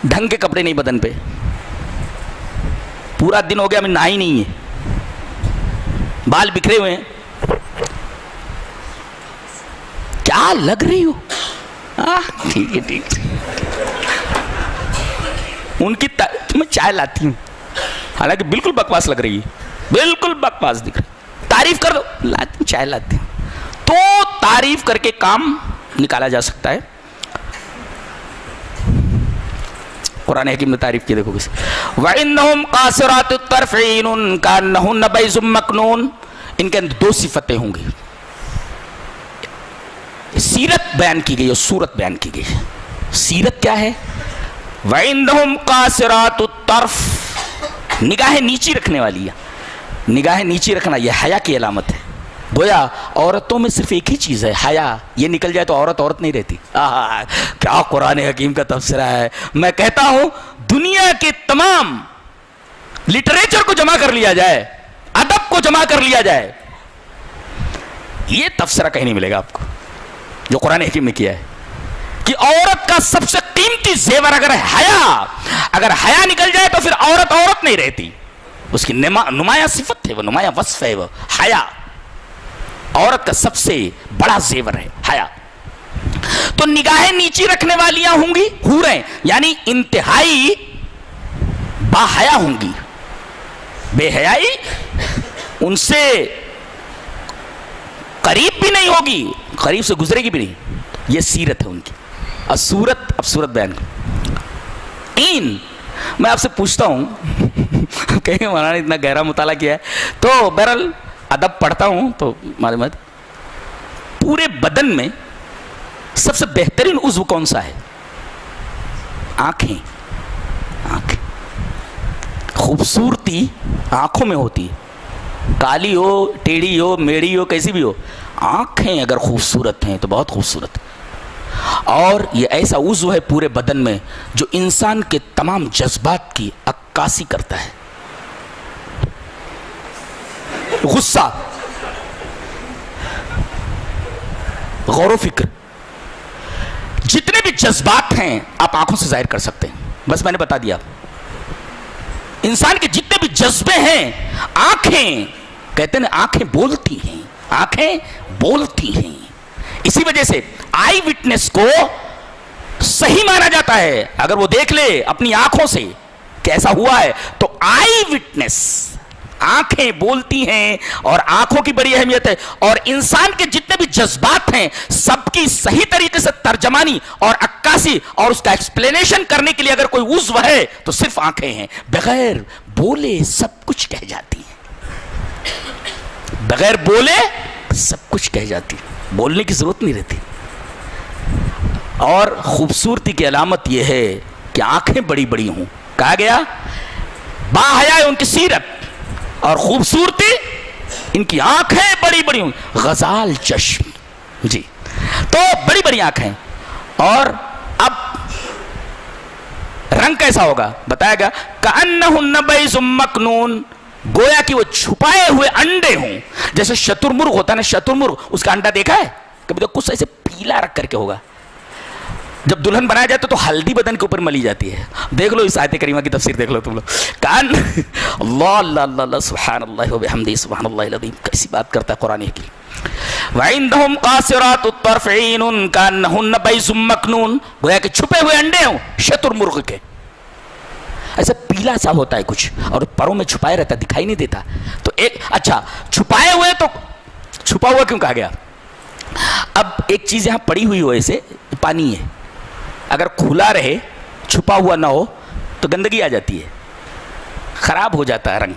ڈھنگ کے کپڑے نہیں بدن پہ، پورا دن ہو گیا میں نہائی نہیں ہے، بال بکھرے ہوئے ہیں، کیا لگ رہی ہو؟ ٹھیک ہے ٹھیک ہے. ان کی میں چائے لاتی ہوں، حالانکہ بالکل بکواس لگ رہی ہے، بالکل بکواس دکھ رہی. تعریف کر دو، لاتی ہوں چائے لاتی ہوں. تو تعریف کر کے کام نکالا جا سکتا ہے. قرآن حکیم نے تعریف کی، دیکھو کسی وَإِنَّهُمْ قَاصِرَاتُ الطَّرْفِ عِینٌ كَأَنَّهُنَّ بَيْضٌ مَكْنُونٌ. ان کے اندر دو صفتیں ہوں گی. سیرت بیان کی گئی اور صورت بیان کی گئی. سیرت کیا ہے؟ وَعِندَهُمْ قَاصِرَاتُ الطَّرْفِ، نگاہیں نیچی رکھنے والی ہے. نگاہیں نیچی رکھنا یہ حیا کی علامت ہے. گویا عورتوں میں صرف ایک ہی چیز ہے، حیا. یہ نکل جائے تو عورت عورت نہیں رہتی. کیا قرآن حکیم کا تفسیرہ ہے. میں کہتا ہوں دنیا کے تمام لٹریچر کو جمع کر لیا جائے، ادب کو جمع کر لیا جائے، یہ تفسیرہ کہیں نہیں ملے گا آپ کو جو قرآن حکیم نے کیا ہے کہ عورت کا سب سے قیمتی زیور اگر حیا، اگر حیا نکل جائے تو پھر عورت عورت نہیں رہتی. اس کی نمایاں صفت ہے، وہ نمایاں وصف ہے، وہ حیا. عورت کا سب سے بڑا زیور ہے حیا. تو نگاہیں نیچی رکھنے والیاں ہوں گی حوریں، یعنی انتہائی با حیا ہوں گی. بے حیائی ان سے قریب بھی نہیں ہوگی، قریب سے گزرے گی بھی نہیں. یہ سیرت ہے ان کی. اب صورت بیان تین. میں آپ سے پوچھتا ہوں کہیں مولانا نے اتنا گہرا مطالعہ کیا ہے تو بہرحال ادب پڑھتا ہوں تو معلومات، پورے بدن میں سب سے بہترین عضو کون سا ہے؟ آنکھیں. آنکھیں. خوبصورتی آنکھوں میں ہوتی ہے، کالی ہو، ٹیڑھی ہو، میڑھی ہو، کیسی بھی ہو، آنکھیں اگر خوبصورت ہیں تو بہت خوبصورت. اور یہ ایسا عضو ہے پورے بدن میں جو انسان کے تمام جذبات کی عکاسی کرتا ہے. غصہ، غور و فکر، جتنے بھی جذبات ہیں آپ آنکھوں سے ظاہر کر سکتے ہیں. بس میں نے بتا دیا، انسان کے جتنے بھی جذبے ہیں، آنکھیں، کہتے ہیں آنکھیں بولتی ہیں، آنکھیں بولتی ہیں. اسی وجہ سے آئی وٹنس کو صحیح مانا جاتا ہے. اگر وہ دیکھ لے اپنی آنکھوں سے کہ ایسا ہوا ہے تو آئی وٹنس، آنکھیں بولتی ہیں اور آنکھوں کی بڑی اہمیت ہے. اور انسان کے جتنے بھی جذبات ہیں سب کی صحیح طریقے سے ترجمانی اور عکاسی اور اس کا ایکسپلینیشن کرنے کے لیے اگر کوئی عضو ہے تو صرف آنکھیں ہیں. بغیر بولے سب کچھ کہہ جاتی ہیں، بغیر بولے سب کچھ کہہ جاتی ہیں، بولنے کی ضرورت نہیں رہتی. اور خوبصورتی کی علامت یہ ہے کہ آنکھیں بڑی بڑی ہوں. کہا گیا باحیا ہے ان کی سیرت اور خوبصورتی ان کی آنکھیں بڑی بڑی ہوں، غزال چشم. جی تو بڑی بڑی آنکھیں. اور اب رنگ کیسا ہوگا بتایا گیا، کأنہن بیض مکنون، گویا کہ وہ چھپائے ہوئے انڈے ہوں. جیسے شترمرغ ہوتا ہے نا، شترمرغ اس کا انڈا دیکھا ہے کبھی؟ تو کچھ ایسے پیلا رکھ کر کے ہوگا. جب دلہن بنایا جاتا تو ہلدی بدن کے اوپر ملی جاتی ہے. دیکھ لو اس آیت کریمہ کی تفسیر دیکھ لو تم لوگ. کان اللہ اللہ اللہ اللہ سبحان اللہ و بحمدہ سبحان اللہ العظیم، کیسی بات کرتا ہے قرآن کی. وعندہم قاصرات الطرف عین کانہن بیض مکنون، گویا کہ چھپے ہوئے انڈے ہوں شتر مرغ کے. ایسا پیلا سا ہوتا ہے کچھ اور پروں میں چھپائے رہتا ہے، دکھائی نہیں دیتا. تو ایک اچھا چھپائے ہوئے، تو چھپا ہوا کیوں کہا گیا؟ اب ایک چیز یہاں پڑی ہوئی ہو، ایسے پانی ہے، اگر کھلا رہے چھپا ہوا نہ ہو تو گندگی آ جاتی ہے، خراب ہو جاتا ہے رنگ.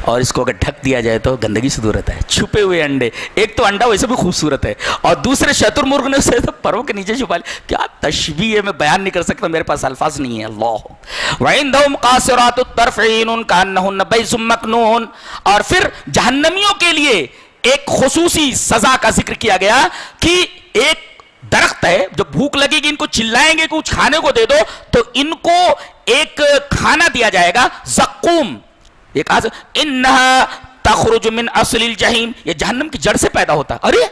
اور اس کو اگر ڈھک دیا جائے تو گندگی سے دور رہتا ہے. چھپے ہوئے انڈے، ایک تو انڈا ویسے بھی خوبصورت ہے اور دوسرے شتر مرغ نے اسے پروں کے نیچے چھپا لیا. کیا تشبیہ ہے، میں بیان نہیں کر سکتا، میرے پاس الفاظ نہیں ہے. اللہ وعندہم قاصرات الطرف عین کانہن بیض مکنون. اور پھر جہنمیوں کے لیے ایک خصوصی سزا کا ذکر کیا گیا کہ ایک درخت ہے، جو بھوک لگے گی ان کو چلائیں گے کچھ کھانے کو دے دو تو ان کو ایک کھانا دیا جائے گا، زقوم. ایک انہا تخرج من اصل الجحیم، یہ جہنم کی جڑ سے پیدا ہوتا ہے. ارے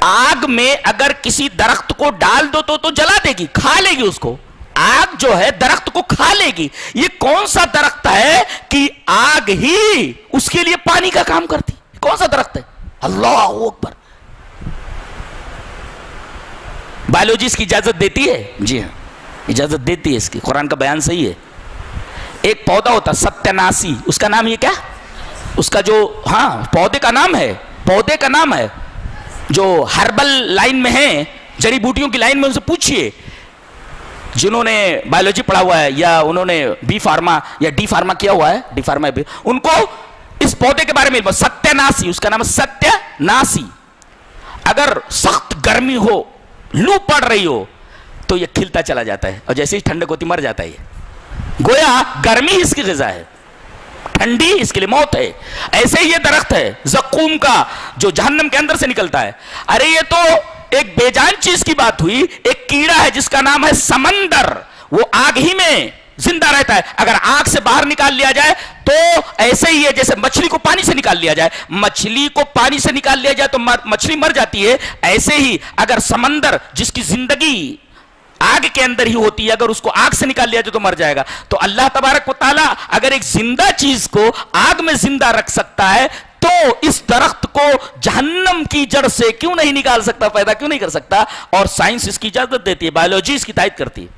آگ میں اگر کسی درخت کو ڈال دو تو جلا دے گی، کھا لے گی اس کو. آگ جو ہے درخت کو کھا لے گی. یہ کون سا درخت ہے کہ آگ ہی اس کے لیے پانی کا کام کرتی؟ کون سا درخت ہے؟ اللہ اکبر. بایولوجی اس کی اجازت دیتی ہے؟ جی ہاں اجازت دیتی ہے اس کی، قرآن کا بیان صحیح ہے. ایک پودا ہوتا ستیاناسی، اس کا نام یہ کیا، اس کا جو پودے کا نام ہے، پودے کا نام ہے، جو ہربل لائن میں ہیں، جڑی بوٹیوں کی لائن میں، ان سے پوچھئے جنہوں نے بایولوجی پڑھا ہوا ہے یا انہوں نے بی فارما یا ڈی فارما کیا ہوا ہے، ڈی فارما بھی، ان کو اس پودے کے بارے میں ستیاناسی، اس کا نام ہے ستیاناسی. اگر سخت گرمی ہو، لو پڑ رہی ہو تو یہ کھلتا چلا جاتا ہے اور جیسے ہی ٹھنڈک ہوتی مر جاتا ہے. گویا گرمی اس کی غذا ہے، ٹھنڈی اس کے لیے موت ہے. ایسے ہی یہ درخت ہے زقوم کا جو جہنم کے اندر سے نکلتا ہے. ارے یہ تو ایک بے جان چیز کی بات ہوئی. ایک کیڑا ہے جس کا نام ہے سمندر، وہ آگ ہی میں زندہ رہتا ہے. اگر آگ سے باہر نکال لیا جائے تو ایسے ہی ہے جیسے مچھلی کو پانی سے نکال لیا جائے. مچھلی کو پانی سے نکال لیا جائے تو مچھلی مر جاتی ہے. ایسے ہی اگر سمندر جس کی زندگی آگ کے اندر ہی ہوتی ہے، اگر اس کو آگ سے نکال لیا جائے تو مر جائے گا. تو اللہ تبارک و تعالیٰ اگر ایک زندہ چیز کو آگ میں زندہ رکھ سکتا ہے تو اس درخت کو جہنم کی جڑ سے کیوں نہیں نکال سکتا، پیدا کیوں نہیں کر سکتا؟ اور سائنس اس کی اجازت دیتی ہے، بایولوجی اس کی تائید کرتی ہے.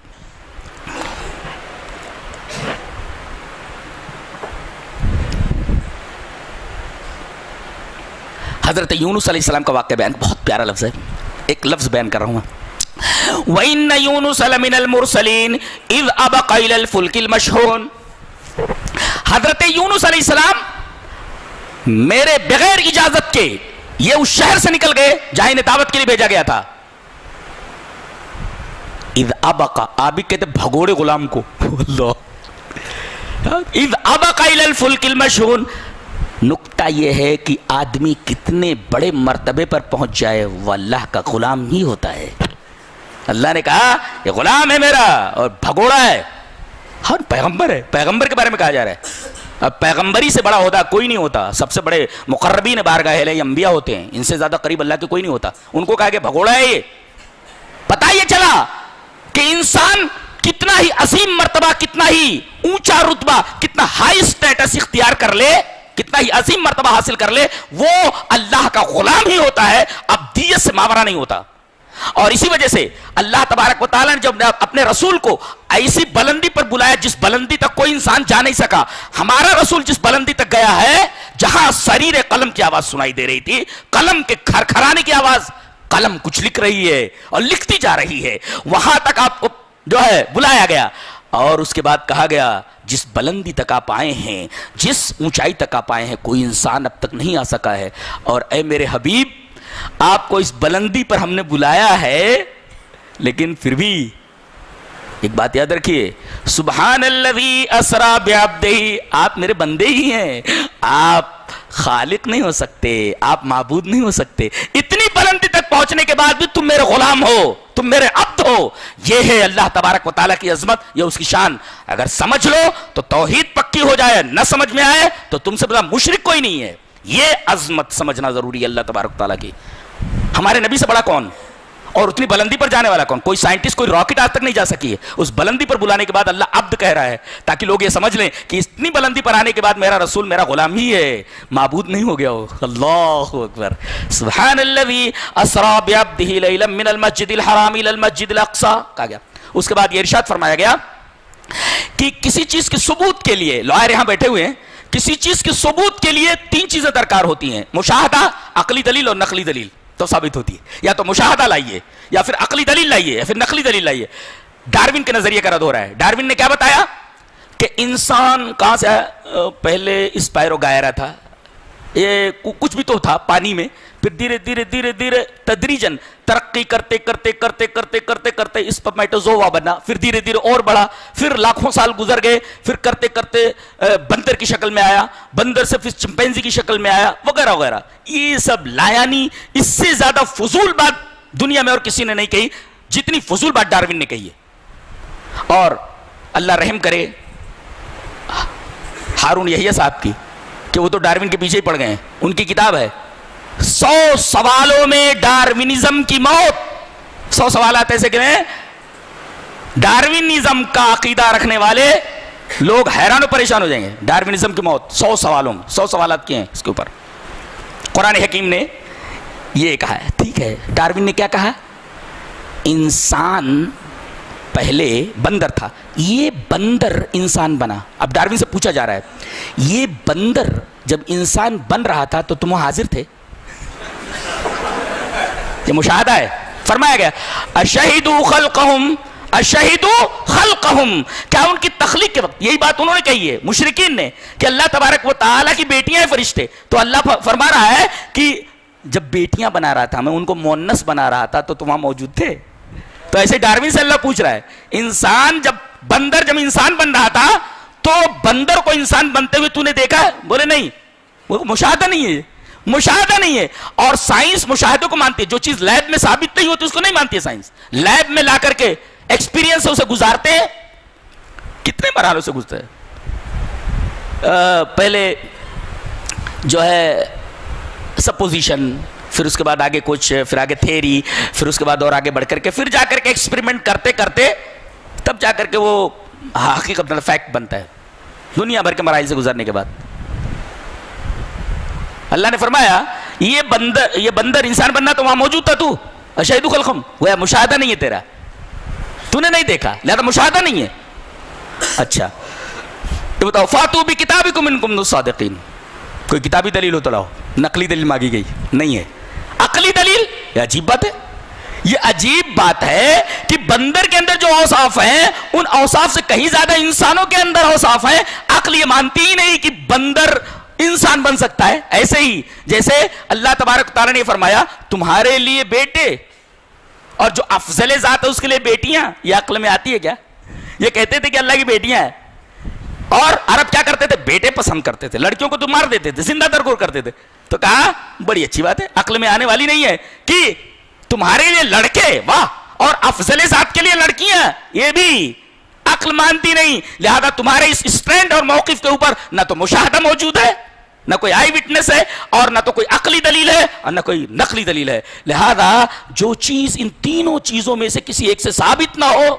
حضرت یونس علیہ السلام کا واقعہ بیان، بہت پیارا لفظ ہے، ایک لفظ بیان کر رہا ہوں میں. وَإِنَّ يُونُسَ لَمِنَ الْمُرْسَلِينَ إِذْ أَبَقَ إِلَى الْفُلْكِ الْمَشْحُونِ. حضرت یونس علیہ السلام میرے بغیر اجازت کے یہ اس شہر سے نکل گئے جہاں انہیں دعوت کے لیے بھیجا گیا تھا. اذ ابقا، آبی کہتے بھگوڑے غلام کو. اللہ، اذ ابقا الی الفلک المشحون. نکتہ یہ ہے کہ آدمی کتنے بڑے مرتبے پر پہنچ جائے وہ اللہ کا غلام ہی ہوتا ہے. اللہ نے کہا یہ غلام ہے میرا اور بھگوڑا ہے. ہر پیغمبر ہے، پیغمبر کے بارے میں کہا جا رہا ہے. اب پیغمبری سے بڑا ہوتا کوئی نہیں ہوتا. سب سے بڑے مقربین بارگاہ الہی انبیاء ہوتے ہیں، ان سے زیادہ قریب اللہ کے کوئی نہیں ہوتا. ان کو کہا کہ بھگوڑا ہے یہ. پتہ یہ چلا کہ انسان کتنا ہی عظیم مرتبہ، کتنا ہی اونچا رتبہ، کتنا ہائی سٹیٹس اختیار کر لے، کتنا ہی عظیم مرتبہ حاصل کر لے، وہ اللہ کا غلام ہی ہوتا ہے، عبدیت سے ماورا نہیں ہوتا. اور اسی وجہ سے اللہ تبارک و تعالیٰ نے جب اپنے رسول کو ایسی بلندی پر بلایا جس بلندی تک کوئی انسان جا نہیں سکا. ہمارا رسول جس بلندی تک گیا ہے، جہاں سریر قلم کی آواز سنائی دے رہی تھی، قلم کے کھرکھرانے کی آواز، قلم کچھ لکھ رہی ہے اور لکھتی جا رہی ہے، وہاں تک آپ کو جو ہے بلایا گیا. اور اس کے بعد کہا گیا جس بلندی تک آپ آئے ہیں، جس اونچائی تک آپ آئے ہیں، کوئی انسان اب تک نہیں آ سکا ہے. اور اے میرے حبیب، آپ کو اس بلندی پر ہم نے بلایا ہے، لیکن پھر بھی ایک بات یاد رکھیے، سبحان الذی اسرا بعبدہ، آپ میرے بندے ہی ہیں، آپ خالق نہیں ہو سکتے، آپ معبود نہیں ہو سکتے. اتنی بلندی تک پہنچنے کے بعد بھی تم میرے غلام ہو، تم میرے عبد ہو. یہ ہے اللہ تبارک و تعالیٰ کی عظمت، یہ اس کی شان. اگر سمجھ لو تو توحید پکی ہو جائے، نہ سمجھ میں آئے تو تم سے بڑا مشرک کوئی نہیں ہے. یہ عظمت سمجھنا ضروری ہے اللہ تبارک و تعالیٰ کی. ہمارے نبی سے بڑا کون اور اتنی بلندی پر جانے والا کون؟ کوئی سائنٹسٹ، کوئی راکٹ آج تک نہیں جا سکی ہے. اس بلندی پر بلانے کے بعد اللہ عبد کہہ رہا ہے، تاکہ لوگ یہ سمجھ لیں کہ اتنی بلندی پر آنے کے بعد میرا رسول میرا غلام ہی ہے، معبود نہیں ہو گیا ہو. اللہ اکبر. سبحان الذی اسرا بعبدہ لیلا من المسجد الحرام الی المسجد الاقصی کہا گیا. اس کے بعد یہ ارشاد فرمایا گیا کہ کسی چیز کے ثبوت کے لیے، لوائر یہاں بیٹھے ہوئے ہیں، کسی چیز کے ثبوت کے لیے تین چیزیں درکار ہوتی ہیں: مشاہدہ، عقلی دلیل اور نقلی دلیل. تو ثابت ہوتی ہے، یا تو مشاہدہ لائیے، یا پھر عقلی دلیل لائیے، یا پھر نقلی دلیل لائیے. ڈارون کے نظریے کا رد ہو رہا ہے. ڈارون نے کیا بتایا کہ انسان کہاں سے آیا؟ پہلے اسپائرو گائرا تھا، یہ کچھ بھی تو تھا پانی میں، پھر دھیرے دھیرے دھیرے دھیرے تدریجن ترقی کرتے کرتے کرتے کرتے کرتے کرتے اسپرمیٹوزوا بنا، پھر دھیرے دھیرے اور بڑھا، پھر لاکھوں سال گزر گئے، پھر کرتے کرتے بندر کی شکل میں آیا، بندر سے پھر چمپینزی کی شکل میں آیا، وغیرہ وغیرہ. یہ سب لایانی، اس سے زیادہ فضول بات دنیا میں اور کسی نے نہیں کہی جتنی فضول بات ڈارون نے کہی ہے. اور اللہ رحم کرے ہارون یحییٰ صاحب کی، کہ وہ تو ڈارون کے پیچھے ہی پڑ گئے ہیں. ان کی کتاب ہے 100 سوالوں میں ڈارونزم کی موت. 100 سوالات ایسے کہ ڈارونزم کا عقیدہ رکھنے والے لوگ حیران و پریشان ہو جائیں گے. ڈارونزم کی موت 100 سوالوں میں، 100 سوالات کیے ہیں اس کے اوپر. قرآن حکیم نے یہ کہا ہے. ٹھیک ہے، ڈارون نے کیا کہا؟ انسان پہلے بندر تھا، یہ بندر انسان بنا. اب ڈارون سے پوچھا جا رہا ہے، یہ بندر جب انسان بن رہا تھا تو تم حاضر تھے؟ یہ مشاہدہ ہے. فرمایا گیا اشہدوا خلقہم، اشہدوا خلقہم، کیا ان کی تخلیق کے وقت، یہی بات انہوں نے کہی ہے مشرکین نے، کہ اللہ تبارک و تعالیٰ کی بیٹیاں ہیں فرشتے. تو اللہ فرما رہا ہے کہ جب بیٹیاں بنا رہا تھا، میں ان کو مؤنث بنا رہا تھا، تو تم وہاں موجود تھے؟ تو ایسے ڈارون سے اللہ پوچھ رہا ہے، انسان بندر جب انسان بن رہا تھا تو بندر کو انسان بنتے ہوئے تو نے دیکھا؟ بولے نہیں. وہ مشاہدہ نہیں ہے، مشاہدہ نہیں ہے. اور سائنس مشاہدوں کو مانتی ہے. جو چیز لیب میں ثابت نہیں ہوتی اس کو نہیں مانتی ہے سائنس. لیب میں لا کر کے ایکسپیرینس سے اسے گزارتے ہیں. کتنے مرحلوں سے گزرتے ہیں؟ پہلے جو ہے سپوزیشن، پھر اس کے بعد آگے کچھ، پھر آگے تھیری، پھر اس کے بعد اور آگے بڑھ کر کے، پھر جا کر کے ایکسپیریمنٹ کرتے کرتے تب جا کر کے وہ حقیقت فیکٹ بنتا ہے. دنیا بھر کے مراحل سے گزرنے کے بعد اللہ نے فرمایا یہ بندر انسان بننا تو وہاں موجود تھا، تو اشہدوا خلقہم، وہ مشاہدہ نہیں ہے تیرا، تو نے نہیں دیکھا، لہذا مشاہدہ نہیں ہے. اچھا تو بتاؤ، فاتوا بکتابکم ان کنتم صادقین. کوئی کتابی دلیل ہو تو لاؤ. نقلی دلیل مانگی گئی نہیں ہے. عقلی دلیل، یہ عجیب بات ہے. یہ عجیب بات ہے کہ بندر کے اندر جو اوصاف ہیں ان اوصاف سے کہیں زیادہ انسانوں کے اندر اوصاف ہیں. عقل یہ مانتی ہی نہیں کہ بندر انسان بن سکتا ہے. ایسے ہی جیسے اللہ تبارک تعالیٰ نے فرمایا تمہارے لیے بیٹے، اور جو افضل ذات ہے اس کے لیے بیٹیاں. یہ عقل میں آتی ہے کیا؟ یہ کہتے تھے کہ اللہ کی بیٹیاں ہیں. اور عرب کیا کرتے تھے؟ بیٹے پسند کرتے تھے، لڑکیوں کو تو مار دیتے تھے، زندہ درگور کرتے تھے. تو کہا بڑی اچھی بات ہے، عقل میں آنے والی نہیں ہے کہ تمہارے لیے لڑکے، واہ، اور افضل ذات کے لیے لڑکیاں. یہ بھی عقل مانتی نہیں. لہذا تمہارے اس اسٹینڈ اور موقف کے اوپر نہ تو مشاہدہ موجود ہے، نہ کوئی آئی وٹنس ہے، اور نہ تو کوئی عقلی دلیل ہے، اور نہ کوئی نقلی دلیل ہے. لہذا جو چیز ان تینوں چیزوں میں سے کسی ایک سے ثابت نہ ہو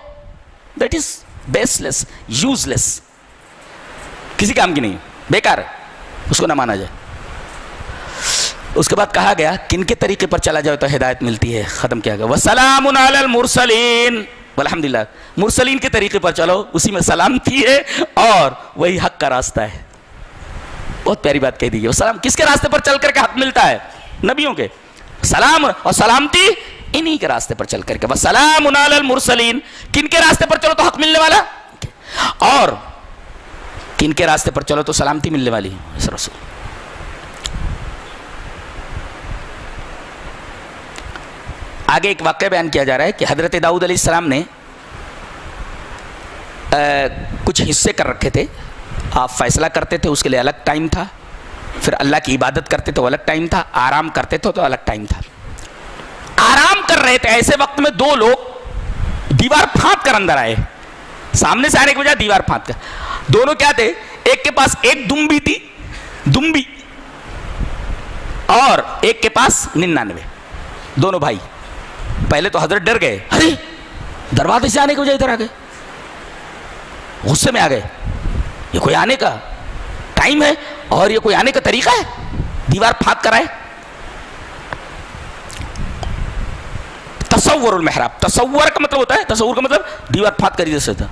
دیٹ از بیسلیس, یوز لیس, کسی کام کی نہیں, بیکار ہے, اس کو نہ مانا جائے. اس کے بعد کہا گیا کن کے طریقے پر چلا جائے تو ہدایت ملتی ہے, ختم کیا گیا وَسَلَامٌ عَلَى الْمُرْسَلِينَ, والحمدللہ. مرسلین کے طریقے پر چلو, اسی میں سلامتی ہے اور وہی حق کا راستہ ہے. بہت پیاری بات کہہ دی ہے. سلام کس کے راستے پر چل کر کے حق ملتا ہے؟ نبیوں کے. سلام اور سلامتی انہی کے راستے پر چل کر کے. وَسَلَامٌ عَلَى الْمُرْسَلِينَ, کن کے راستے پر چلو تو حق ملنے والا, اور کن کے راستے پر چلو تو سلامتی ملنے والی ہے. رسول آگے ایک واقعہ بیان کیا جا رہا ہے کہ حضرت داؤد علیہ السلام نے کچھ حصے کر رکھے تھے. آپ فیصلہ کرتے تھے اس کے لیے الگ ٹائم تھا, پھر اللہ کی عبادت کرتے تو الگ ٹائم تھا, آرام کرتے تھے تو الگ ٹائم تھا. آرام کر رہے تھے, ایسے وقت میں دو لوگ دیوار پھاند کر اندر آئے, سامنے سے آنے کے بجائے دیوار پھاند کر. دونوں کیا تھے, ایک کے پاس ایک دمبی تھی, دمبی, اور ایک کے پاس 99. دونوں بھائی. پہلے تو حضرت ڈر گئے, ارے دروازے سے آنے کے بجائے ادھر آ گئے, غصے میں آ گئے. یہ کوئی آنے کا ٹائم ہے اور یہ کوئی آنے کا طریقہ ہے, دیوار پھاند کر آئے. تصور المحراب, تصور کا مطلب ہوتا ہے, تصور کا مطلب دیوار پھاند کر ادھر سے تھا.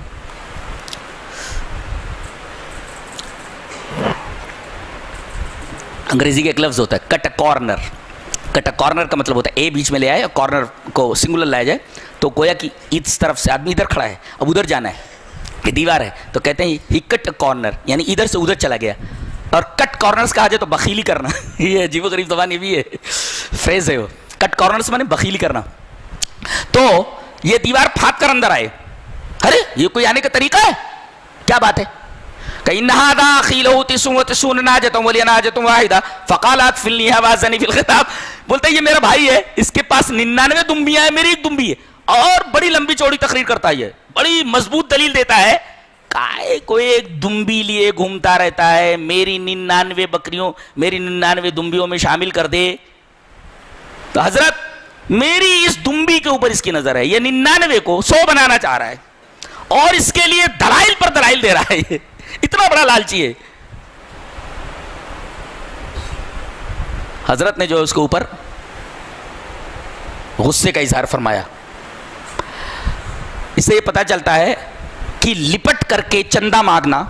انگریزی کا ایک لفظ ہوتا ہے کٹ a corner. Cut a corner کا مطلب ہوتا ہے اے بیچ میں لے آئے اور کارنر کو سنگولر لایا جائے, تو گویا کہ اس طرف سے آدمی ادھر کھڑا ہے, اب ادھر جانا ہے, کہ دیوار ہے, تو کہتے ہیں ہی کٹ اے کارنر, یعنی ادھر سے ادھر چلا گیا. اور کٹ کارنرز کہا جائے تو بخیلی کرنا. یہ عجیب و غریب زبان, یہ بھی ہے فریز ہے وہ, کٹ کارنرز مانے بخیلی کرنا. تو یہ دیوار پھاند کر اندر آئے, ارے یہ کوئی آنے کا طریقہ ہے, کیا بات ہے؟ کہ هذا اخي له 99 ناجة ولي ناجة واحدة فقال اكفلنيها وازني في الخطاب. بولتے یہ میرا بھائی ہے, اس کے پاس 99 دمبیاں ہیں, میری ایک دمبی ہے, اور بڑی لمبی چوڑی تقریر کرتا ہے, بڑی مضبوط دلیل دیتا ہے. کائے کوئی ایک دمبی لیے گھومتا رہتا ہے, میری 99 بکریوں, میری 99 دمبیوں میں شامل کر دے. تو حضرت میری اس دمبی کے اوپر اس کی نظر ہے, یہ 99 کو 100 بنانا چاہ رہا ہے, اور اس کے لیے دلائل پر دلائل دے رہا ہے. اتنا بڑا لالچی ہے. حضرت نے جو اس کے اوپر غصے کا اظہار فرمایا, اس سے یہ پتا چلتا ہے کہ لپٹ کر کے چندہ مانگنا,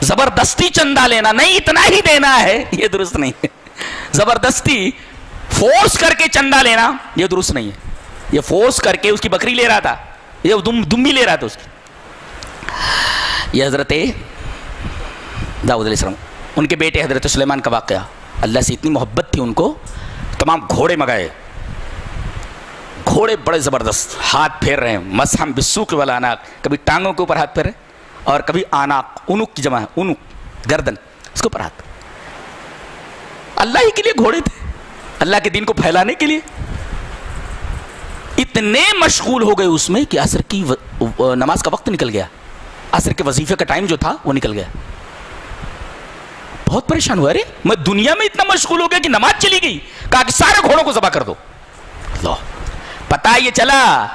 زبردستی چندہ لینا, نہیں اتنا ہی دینا ہے, یہ درست نہیں ہے. زبردستی فورس کر کے چندہ لینا یہ درست نہیں ہے. یہ فورس کر کے اس کی بکری لے رہا تھا, یہ دمبی لے رہا تھا اس کی. یہ حضرت داؤد علیہ السلام, ان کے بیٹے حضرت سلیمان کا واقعہ. اللہ سے اتنی محبت تھی ان کو, تمام گھوڑے منگائے, گھوڑے بڑے زبردست, ہاتھ پھیر رہے ہیں, مسحم بالسوق والعناق, کبھی ٹانگوں کے اوپر ہاتھ پھیر رہے, اور کبھی آناق, اونق کی جمع ہے, اونق گردن, اس کے اوپر ہاتھ. اللہ ہی کے لیے گھوڑے تھے, اللہ کے دین کو پھیلانے کے لیے. اتنے مشغول ہو گئے اس میں کہ عصر کی نماز کا وقت نکل گیا, عصر کے وظیفے کا ٹائم جو تھا وہ نکل گیا. بہت پریشان ہوا, ارے میں دنیا میں اتنا مشغول ہو گیا کہ نماز چلی گئی. کہا کہ سارے گھوڑوں کو ذبح کر دو. اللہ, پتہ یہ چلا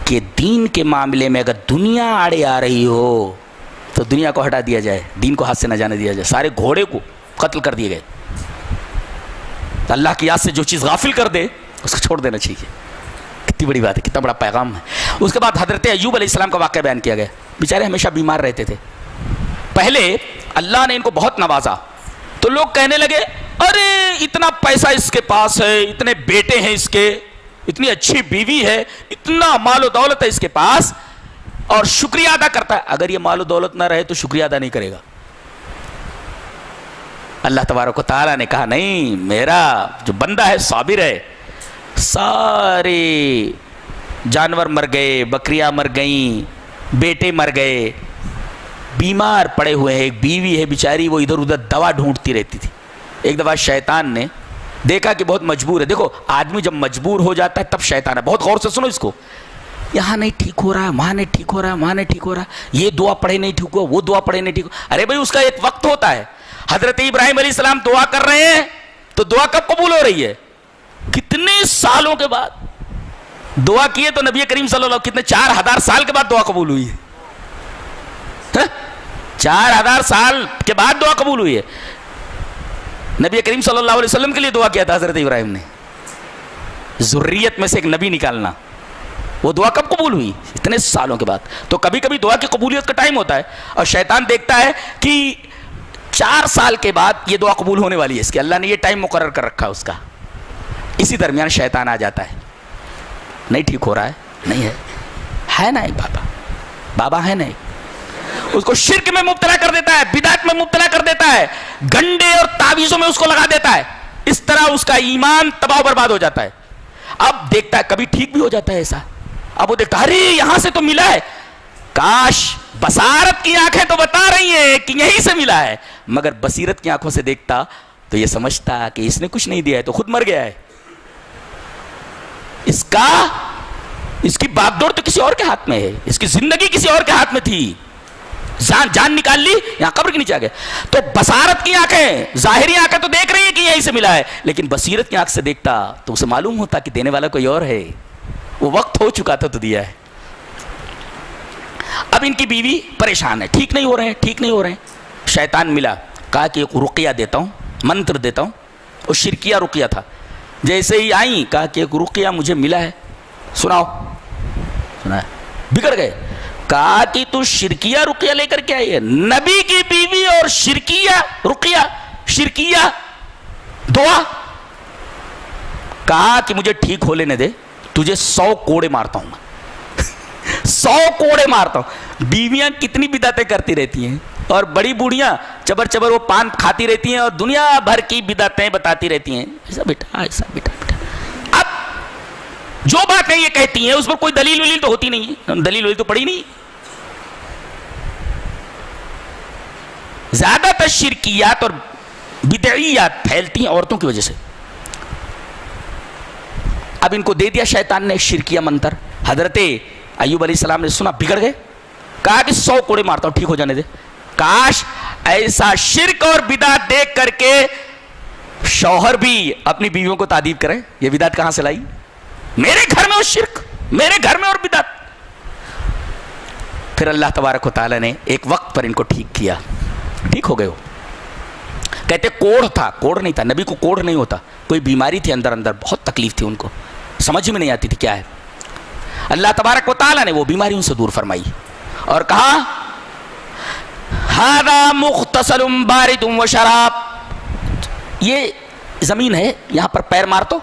کہ دین کے معاملے میں اگر دنیا آڑے آ رہی ہو تو دنیا کو ہٹا دیا جائے, دین کو ہاتھ سے نہ جانے دیا جائے. سارے گھوڑے کو قتل کر دیے گئے. اللہ کی یاد سے جو چیز غافل کر دے اس کو چھوڑ دینا چاہیے. کتنی بڑی بات ہے, کتنا بڑا پیغام ہے. اس کے بعد حضرت ایوب علیہ السلام کا واقعہ بیان کیا گیا. بیچارے ہمیشہ بیمار رہتے تھے. پہلے اللہ نے ان کو بہت نوازا, تو لوگ کہنے لگے ارے اتنا پیسہ اس کے پاس ہے, اتنے بیٹے ہیں اس کے, اتنی اچھی بیوی ہے, اتنا مال و دولت ہے اس کے پاس, اور شکریہ ادا کرتا ہے. اگر یہ مال و دولت نہ رہے تو شکریہ ادا نہیں کرے گا. اللہ تبارک و تعالیٰ نے کہا نہیں, میرا جو بندہ ہے صابر ہے. سارے جانور مر گئے, بکریاں مر گئیں, بیٹے مر گئے, بیمار پڑے ہوئے ہیں, ایک بیوی ہے بیچاری وہ ادھر ادھر دوا ڈھونڈتی رہتی تھی. ایک دفعہ شیطان نے دیکھا کہ بہت مجبور ہے. دیکھو آدمی جب مجبور ہو جاتا ہے تب شیطان ہے. بہت غور سے سنو اس کو. یہاں نہیں ٹھیک ہو رہا ہے, وہاں نہیں ٹھیک ہو رہا ہے, وہاں نہیں ٹھیک ہو رہا ہے, یہ دعا پڑھے نہیں ٹھیک ہوا, وہ دعا پڑھے نہیں ٹھیک ہوا. ارے بھائی اس کا ایک وقت ہوتا ہے. حضرت ابراہیم علیہ السلام دعا کر رہے ہیں تو دعا کب قبول ہو رہی ہے؟ کتنے سالوں کے بعد. دعا کیے تو نبی کریم صلی اللہ علیہ وسلم کتنے 4000 سال کے بعد دعا قبول ہوئی ہے. 4000 سال کے بعد دعا قبول ہوئی ہے. نبی کریم صلی اللہ علیہ وسلم کے لیے دعا کیا تھا حضرت ابراہیم نے, ذریت میں سے ایک نبی نکالنا. وہ دعا کب قبول ہوئی؟ اتنے سالوں کے بعد. تو کبھی کبھی دعا کی قبولیت کا ٹائم ہوتا ہے, اور شیطان دیکھتا ہے کہ 4 سال کے بعد یہ دعا قبول ہونے والی ہے اس کی, اللہ نے یہ ٹائم مقرر کر رکھا ہے اس کا. اسی درمیان شیطان آ جاتا ہے, نہیں ٹھیک ہو رہا ہے, نہیں ہے نا ایک بابا ہے نا ایک, اس کو شرک میں مبتلا کر دیتا ہے, بدعت میں مبتلا کر دیتا ہے, گنڈے اور تعویذوں میں اس کو لگا دیتا ہے. اس طرح اس کا ایمان تباہ و برباد ہو جاتا ہے. اب دیکھتا ہے کبھی ٹھیک بھی ہو جاتا ہے ایسا, اب وہ دیکھتا ہے ارے یہاں سے تو ملا ہے, کاش بصارت کی آنکھیں تو بتا رہی ہیں کہ یہیں سے ملا ہے, مگر بصیرت کی آنکھوں سے دیکھتا تو یہ سمجھتا کہ اس نے کچھ نہیں دیا ہے تو خود مر گیا ہے. اس کی باغ ڈور تو کسی اور کے ہاتھ میں ہے, اس کی زندگی کسی اور کے ہاتھ میں تھی, جان نکال لی یہاں قبر کے نیچے آ گئے. تو بصارت کی آنکھیں, ظاہری آنکھیں تو دیکھ رہی ہیں کہ یہیں سے ملا ہے, لیکن بصیرت کی آنکھ سے دیکھتا تو اسے معلوم ہوتا کہ دینے والا کوئی اور ہے, وہ وقت ہو چکا تھا تو دیا ہے. اب ان کی بیوی پریشان ہے, ٹھیک نہیں ہو رہے ہیں. شیطان ملا, کہا کہ ایک رقیہ دیتا ہوں, منتر دیتا ہوں. وہ شرکیہ رقیہ تھا. جیسے ہی آئیں کہا کہ ایک رقیہ مجھے ملا ہے, سنا ہے, بگڑ گئے. کہا کہ تو شرکیہ رقیہ لے کر کے آئی ہے, نبی کی بیوی اور شرکیہ رقیہ, شرکیہ دعا. کہا کہ مجھے ٹھیک ہو لینے دے, تجھے 100 کوڑے مارتا ہوں, 100 کوڑے مارتا ہوں. بیویاں کتنی بدعتیں کرتی رہتی ہیں, اور بڑی بوڑھیاں چبر چبر وہ پان کھاتی رہتی ہیں اور دنیا بھر کی بدعتیں بتاتی رہتی ہیں. ایسا بیٹا. اب جو باتیں یہ کہتی ہیں اس پر کوئی دلیل تو ہوتی نہیں ہے, دلیل تو پڑی نہیں. زیادہ تر شرکیات اور بدعیات پھیلتی ہیں عورتوں کی وجہ سے. اب ان کو دے دیا شیطان نے شرکیہ منتر. حضرت ایوب علیہ السلام نے سنا, بگڑ گئے. کہا کہ 100 کوڑے مارتا ہوں, ٹھیک ہو جانے دے. کاش ایسا شرک اور بدعت دیکھ کر کے شوہر بھی اپنی بیویوں کو تعریف کرے. یہ بدعت کہاں سے لائی, میرے گھر میں وہ شرک, میرے گھر میں اور بدعت. پھر اللہ تبارک و تعالیٰ نے ایک وقت پر ان کو ٹھیک کیا, ٹھیک ہو گئے. ہو کہتے کوڑ تھا, کوڑ نہیں تھا, نبی کو کوڑ نہیں ہوتا, کوئی بیماری تھی اندر, بہت تکلیف تھی ان کو, سمجھ میں نہیں آتی تھی کیا ہے. اللہ تبارک و تعالیٰ نے وہ بیماری ان سے دور فرمائی اور کہا ھذا مغتسل بارد و شراب, یہ زمین ہے, یہاں پر پیر مار تو,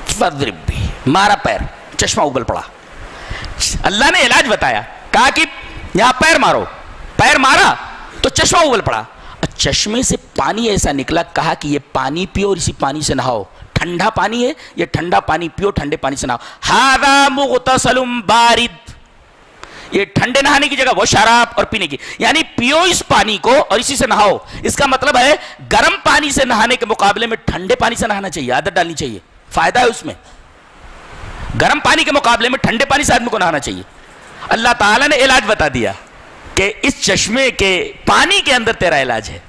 فضرب بھی, مارا پیر, چشمہ ابل پڑا. اللہ نے علاج بتایا, کہا کہ یہاں پیر مارو, پیر مارا تو چشمہ ابل پڑا. چشمے سے پانی ایسا نکلا, کہا کہ یہ پانی پیو اور اسی پانی سے نہاؤ, ٹھنڈا پانی ہے, یہ ٹھنڈا پانی پیو, ٹھنڈے پانی سے نہاؤ. ھذا مغتسل بارد, یہ ٹھنڈے نہانے کی جگہ وہ شراب اور پینے کی, یعنی پیو اس پانی کو اور اسی سے نہاؤ. اس کا مطلب ہے گرم پانی سے نہانے کے مقابلے میں ٹھنڈے پانی سے نہانا چاہیے, عادت ڈالنی چاہیے, فائدہ ہے اس میں. گرم پانی کے مقابلے میں ٹھنڈے پانی سے آدمی کو نہانا چاہیے. اللہ تعالیٰ نے علاج بتا دیا کہ اس چشمے کے پانی کے اندر تیرا علاج ہے.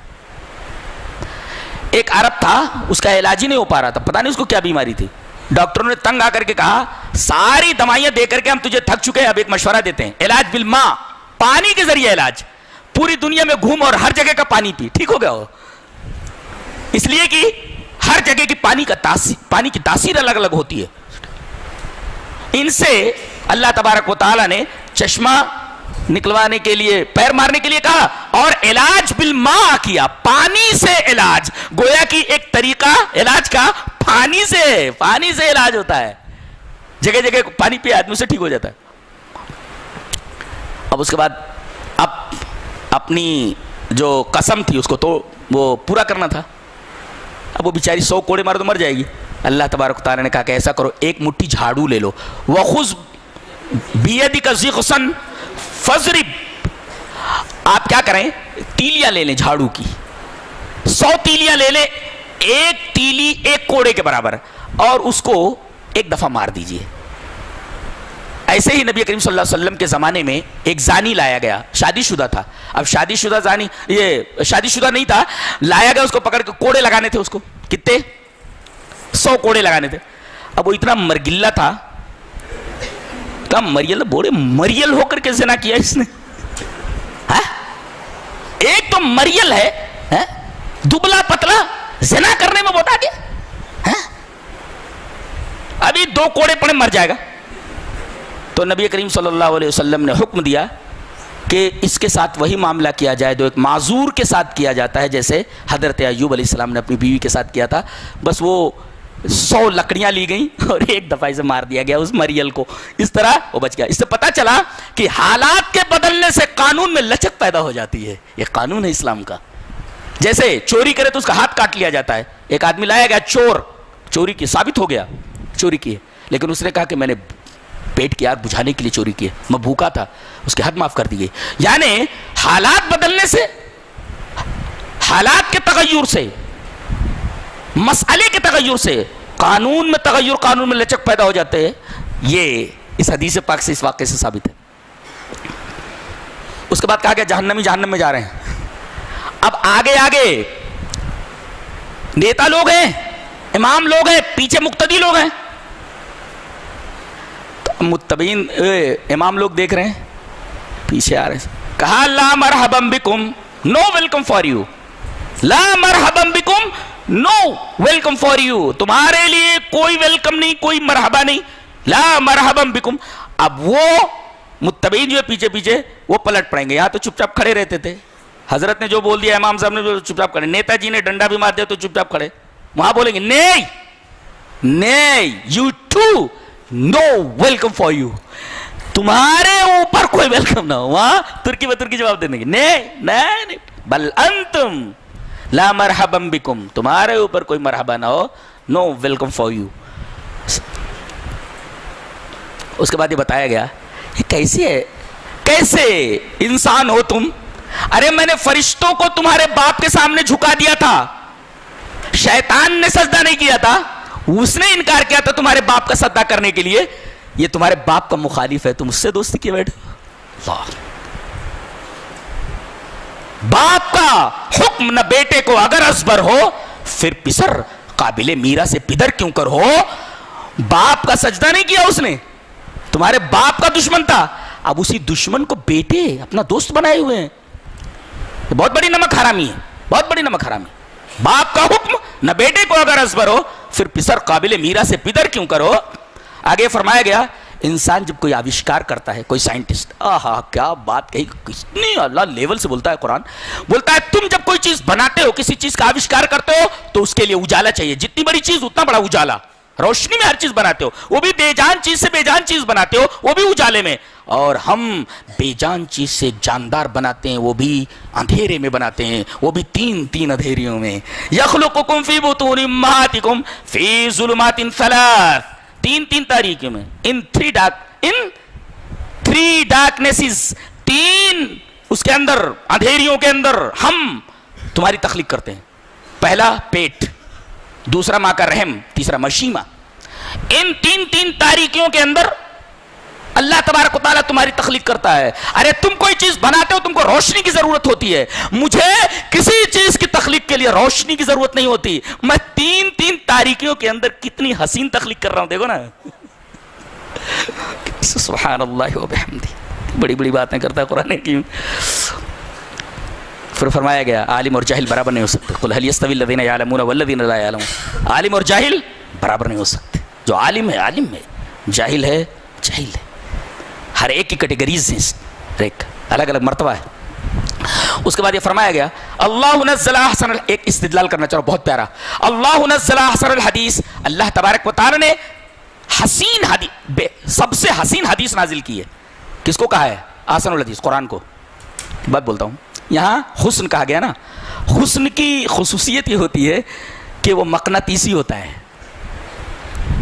ایک عرب تھا, اس کا علاج ہی نہیں ہو پا رہا تھا, پتہ نہیں اس کو کیا بیماری تھی. ڈاکٹروں نے تنگ آ کر کے کہا ساری دوائیاں دے کر کے ہم تجھے تھک چکے ہیں, اب ایک مشورہ دیتے ہیں, علاج بالماء, پانی کے ذریعے علاج. پوری دنیا میں گھوم اور ہر جگہ کا پانی پی, ٹھیک ہو گیا ہو. اس لیے کہ ہر جگہ کی پانی کی تاثیر الگ الگ ہوتی ہے. ان سے اللہ تبارک و تعالیٰ نے چشمہ نکلوانے کے لیے, پیر مارنے کے لیے کہا, اور علاج بالماء کیا, پانی سے علاج. گویا کہ ایک طریقہ علاج کا پانی سے علاج ہوتا ہے. جگہ جگہ پانی پی آدمی سے ٹھیک ہو جاتا ہے. اب اس کے بعد اب اپنی جو قسم تھی اس کو تو وہ پورا کرنا تھا. اب وہ بیچاری 100 کوڑے مارے تو مر جائے گی. اللہ تبارک و تعالیٰ نے کہا کہ ایسا کرو, ایک مٹھی جھاڑو لے لو, وَخُذْ بِيَدِكَ ضِغْصًا فَاضْرِبْ. آپ کیا کریں, تیلیاں لے لیں جھاڑو کی, 100 تیلیاں لے لیں, ایک تیلی ایک کوڑے کے برابر, اور اس کو ایک دفعہ مار دیجئے. ایسے ہی نبی کریم صلی اللہ علیہ وسلم کے زمانے میں ایک زانی لایا گیا, شادی شدہ تھا. اب شادی شدہ زانی, یہ شادی شدہ نہیں تھا, لایا گیا, اس کو پکڑ کے کوڑے لگانے تھے, اس کو کتنے 100 کوڑے لگانے تھے. اب وہ اتنا مرگلا تھا، کہا مریل بوڑے مریل ہو کر کے زنا کیا اس نے. ایک تو مریل ہے دبلا پتلا، زنا کرنے میں بتا گیا، ابھی 2 کوڑے پڑے مر جائے گا. تو نبی کریم صلی اللہ علیہ وسلم نے حکم دیا کہ اس کے ساتھ وہی معاملہ کیا جائے جو ایک معذور کے ساتھ کیا جاتا ہے، جیسے حضرت ایوب علیہ السلام نے اپنی بیوی کے ساتھ کیا تھا. بس وہ 100 لکڑیاں لی گئیں اور ایک دفعہ اسے مار دیا گیا اس مریل کو. اس طرح وہ بچ گیا. اس سے پتا چلا کہ حالات کے بدلنے سے قانون میں لچک پیدا ہو جاتی ہے. یہ قانون ہے اسلام کا. جیسے چوری کرے تو اس کا ہاتھ کاٹ لیا جاتا ہے. ایک آدمی لایا گیا چور، چوری کی ثابت ہو گیا چوری کی ہے، لیکن اس نے کہا کہ میں نے پیٹ کی آگ بجھانے کے لیے چوری کی ہے، میں بھوکا تھا، اس کے حد معاف کر دی گئی. یعنی حالات بدلنے سے، حالات کے تغیر سے، مسئلے کے تغیر سے قانون میں تغیر، قانون میں لچک پیدا ہو جاتے ہیں. یہ اس حدیث پاک سے، اس واقعے سے ثابت ہے. اس کے بعد کہا گیا جہنمی جہنم میں جا رہے ہیں. اب آگے آگے نیتا لوگ ہیں، امام لوگ ہیں، پیچھے مقتدی لوگ ہیں. متبعین امام لوگ دیکھ رہے ہیں، پیچھے آ رہے ہیں. کہا لا مرحبا بکم، نو ویلکم فار یو. لا مرحبا بکم، نو ویلکم فار یو. تمہارے لیے کوئی ویلکم نہیں، کوئی مرحبا نہیں. لا مرحبا بکم. اب وہ متبعین جو پیچھے پیچھے وہ پلٹ پڑیں گے. یہاں تو چپ چاپ کھڑے رہتے تھے، حضرت نے جو بول دیا، امام صاحب نے جو چپ چاپ کھڑے. نیتا جی نے ڈنڈا بھی مار دیا تو چپ چاپ کھڑے. وہاں بولیں گے نہیں نہیں، you too, no welcome for you. تمہارے اوپر کوئی ویلکم نہ ہو. وہاں ترکی میں ترکی جواب دے دیں گے نہیں نہیں، بل انتم لا مرحبا بکم، تمہارے اوپر کوئی مرحبا نہ ہو، نو ویلکم فار یو. اس کے بعد یہ بتایا گیا یہ کیسے ہے، کیسے انسان ہو تم. ارے میں نے فرشتوں کو تمہارے باپ کے سامنے جھکا دیا تھا، شیطان نے سجدہ نہیں کیا تھا، اس نے انکار کیا تھا تمہارے باپ کا سجدہ کرنے کے لیے. یہ تمہارے باپ کا مخالف ہے، تم اس سے دوستی کیے بیٹھے. باپ کا حکم نہ بیٹے کو اگر ازبر ہو، پھر پسر قابل میرا سے پدر کیوں کر ہو. باپ کا سجدہ نہیں کیا اس نے، تمہارے باپ کا دشمن تھا، اب اسی دشمن کو بیٹے اپنا دوست بنائے ہوئے ہیں. بہت بڑی نمک حرامی ہے، بہت بڑی نمک حرامی. باپ کا حکم نہ بیٹے کو اگر ازبر ہو، پھر پسر قابل میرا سے پدر کیوں کرو. آگے فرمایا گیا انسان جب کوئی آوشکار کرتا ہے، کوئی سائنٹسٹ، آہا کیا بات کہی، کتنی اللہ لیول سے بولتا ہے قرآن. بولتا ہے تم جب کوئی چیز بناتے ہو، کسی چیز کا آوشکار کرتے ہو، تو اس کے لیے اجالا چاہیے. جتنی بڑی چیز اتنا بڑا اجالا. روشنی میں ہر چیز بناتے ہو، وہ بھی بے جان چیز سے بے جان چیز بناتے ہو، وہ بھی اجالے میں. اور ہم بے جان چیز سے جاندار بناتے ہیں، وہ بھی اندھیرے میں بناتے ہیں، وہ بھی تین اندھیریوں میں. یخلقکم فی بطون امہاتکم فی ظلمات ثلاث، تین تاریکیوں میں، ان تھری ڈارکنیسز، تین اس کے اندر اندھیریوں کے اندر ہم تمہاری تخلیق کرتے ہیں. پہلا پیٹ، دوسرا ماں کا رحم، تیسرا مشیمہ. ان تین تاریکیوں کے اندر اللہ تبارک و تعالیٰ تمہاری تخلیق کرتا ہے. ارے تم کوئی چیز بناتے ہو، تم کو روشنی کی ضرورت ہوتی ہے، مجھے کسی چیز کی تخلیق کے لیے روشنی کی ضرورت نہیں ہوتی. میں تین تاریکیوں کے اندر کتنی حسین تخلیق کر رہا ہوں، دیکھو نا. سبحان اللہ و بحمدہ، بڑی بڑی باتیں کرتا ہے قرآن کی. پھر فرمایا گیا عالم اور جاہل برابر نہیں ہو سکتے. قل هل يستوي الذين يعلمون والذين لا يعلمون. عالم اور جاہل برابر نہیں ہو سکتے. جو عالم ہے عالم ہے، جاہل ہے جاہل ہے. ہر ایک کی کیٹیگریز ہیں، ایک الگ الگ مرتبہ ہے. اس کے بعد یہ فرمایا گیا اللہ نزل احسن، ایک استدلال کرنا چاہوں بہت پیارا. اللہ نزل احسن الحدیث، اللہ تبارک و تعالی نے حسین حدیث، سب سے حسین حدیث نازل کی ہے. کس کو کہا ہے احسن الحدیث؟ قرآن کو. بات بولتا ہوں، یہاں حسن کہا گیا نا. حسن کی خصوصیت یہ ہوتی ہے کہ وہ مقناطیسی ہوتا ہے،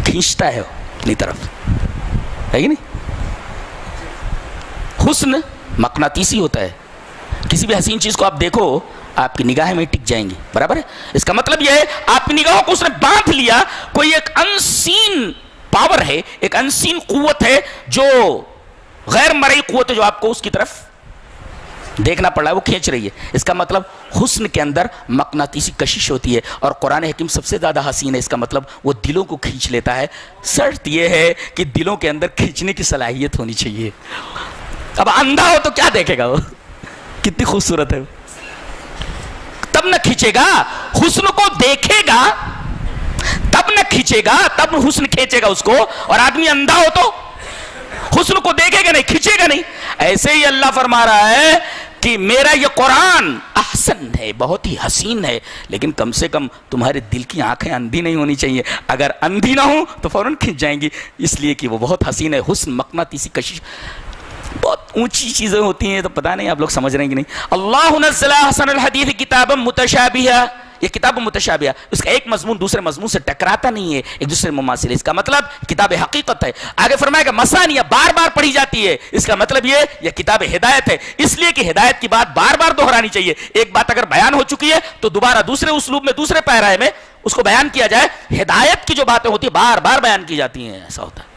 کھینچتا ہے اپنی طرف، ہے کہ نہیں؟ حسن مقناطیسی ہوتا ہے. کسی بھی حسین چیز کو آپ دیکھو، آپ کی نگاہیں میں ٹک جائیں گی، برابر ہے. اس کا مطلب یہ ہے آپ کی نگاہوں کو اس نے باندھ لیا. کوئی ایک انسین پاور ہے، ایک انسین قوت ہے، جو غیر مرئی قوت ہے، جو آپ کو اس کی طرف دیکھنا پڑ رہا ہے وہ کھینچ رہی ہے. اس کا مطلب حسن کے اندر مقناطیسی کشش ہوتی ہے, اور قرآن حکیم سب سے زیادہ حسین ہے, اس کا مطلب وہ دلوں کو کھینچ لیتا ہے. شرط یہ ہے کہ دلوں کے اندر کھینچنے کی صلاحیت ہونی چاہیے. اب اندھا ہو تو کیا دیکھے گا وہ, کتنی خوبصورت ہے, تب نہ کھینچے گا. حسن کو دیکھے گا تب نہ کھینچے گا, تب حسن کھینچے گا اس کو. اور آدمی اندھا ہو تو حسن کو دیکھے گا نہیں, کھینچے گا نہیں. ایسے ہی اللہ فرما رہا ہے کہ میرا یہ قرآن احسن ہے, بہت ہی حسین ہے, لیکن کم سے کم تمہارے دل کی آنکھیں اندھی نہیں ہونی چاہیے. اگر اندھی نہ ہوں تو فوراً کھنچ جائیں گی, اس لیے کہ وہ بہت حسین ہے. حسن مقناطیسی کشش بہت اونچی چیزیں ہوتی ہیں, تو پتہ نہیں آپ لوگ سمجھ رہے ہیں کہ نہیں. اللہ نزل احسن الحدیث کتابا متشابہا, یہ کتاب متشابہہ, اس کا ایک مضمون دوسرے مضمون سے ٹکراتا نہیں ہے, ایک دوسرے مماثل ہے. اس کا مطلب کتاب حقیقت ہے. آگے فرمائے گا مثانیہ بار بار پڑھی جاتی ہے, اس کا مطلب یہ کتاب ہدایت ہے, اس لیے کہ ہدایت کی بات بار بار دہرانی چاہیے. ایک بات اگر بیان ہو چکی ہے تو دوبارہ دوسرے اسلوب میں دوسرے پیرائے میں اس کو بیان کیا جائے. ہدایت کی جو باتیں ہوتی ہیں بار بار بیان کی جاتی ہیں, ایسا ہوتا ہے.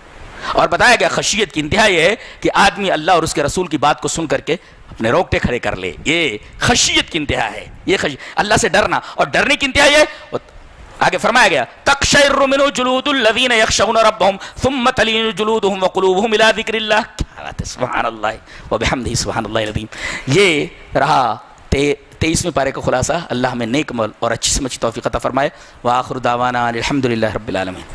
اور بتایا گیا خشیت کی انتہا یہ ہے کہ آدمی اللہ اور اس کے رسول کی بات کو سن کر کے اپنے روکٹے کھڑے کر لے. یہ خشیت کی انتہا ہے, یہ اللہ سے ڈرنا. اور ڈرنے کی انتہا یہ آگے فرمایا گیا تقشعر منه جلود الذين يخشون ربهم ثم تلين جلودهم وقلوبهم الى ذکر اللہ. سبحان اللہ وبحمدہ سبحان اللہ العظیم. یہ رہا 23ویں پارے کا خلاصہ. اللہ ہمیں نیک عمل اور اچھی سمجھ توفیق عطا فرمائے. وآخر دعوانا الحمد للہ رب العالمین.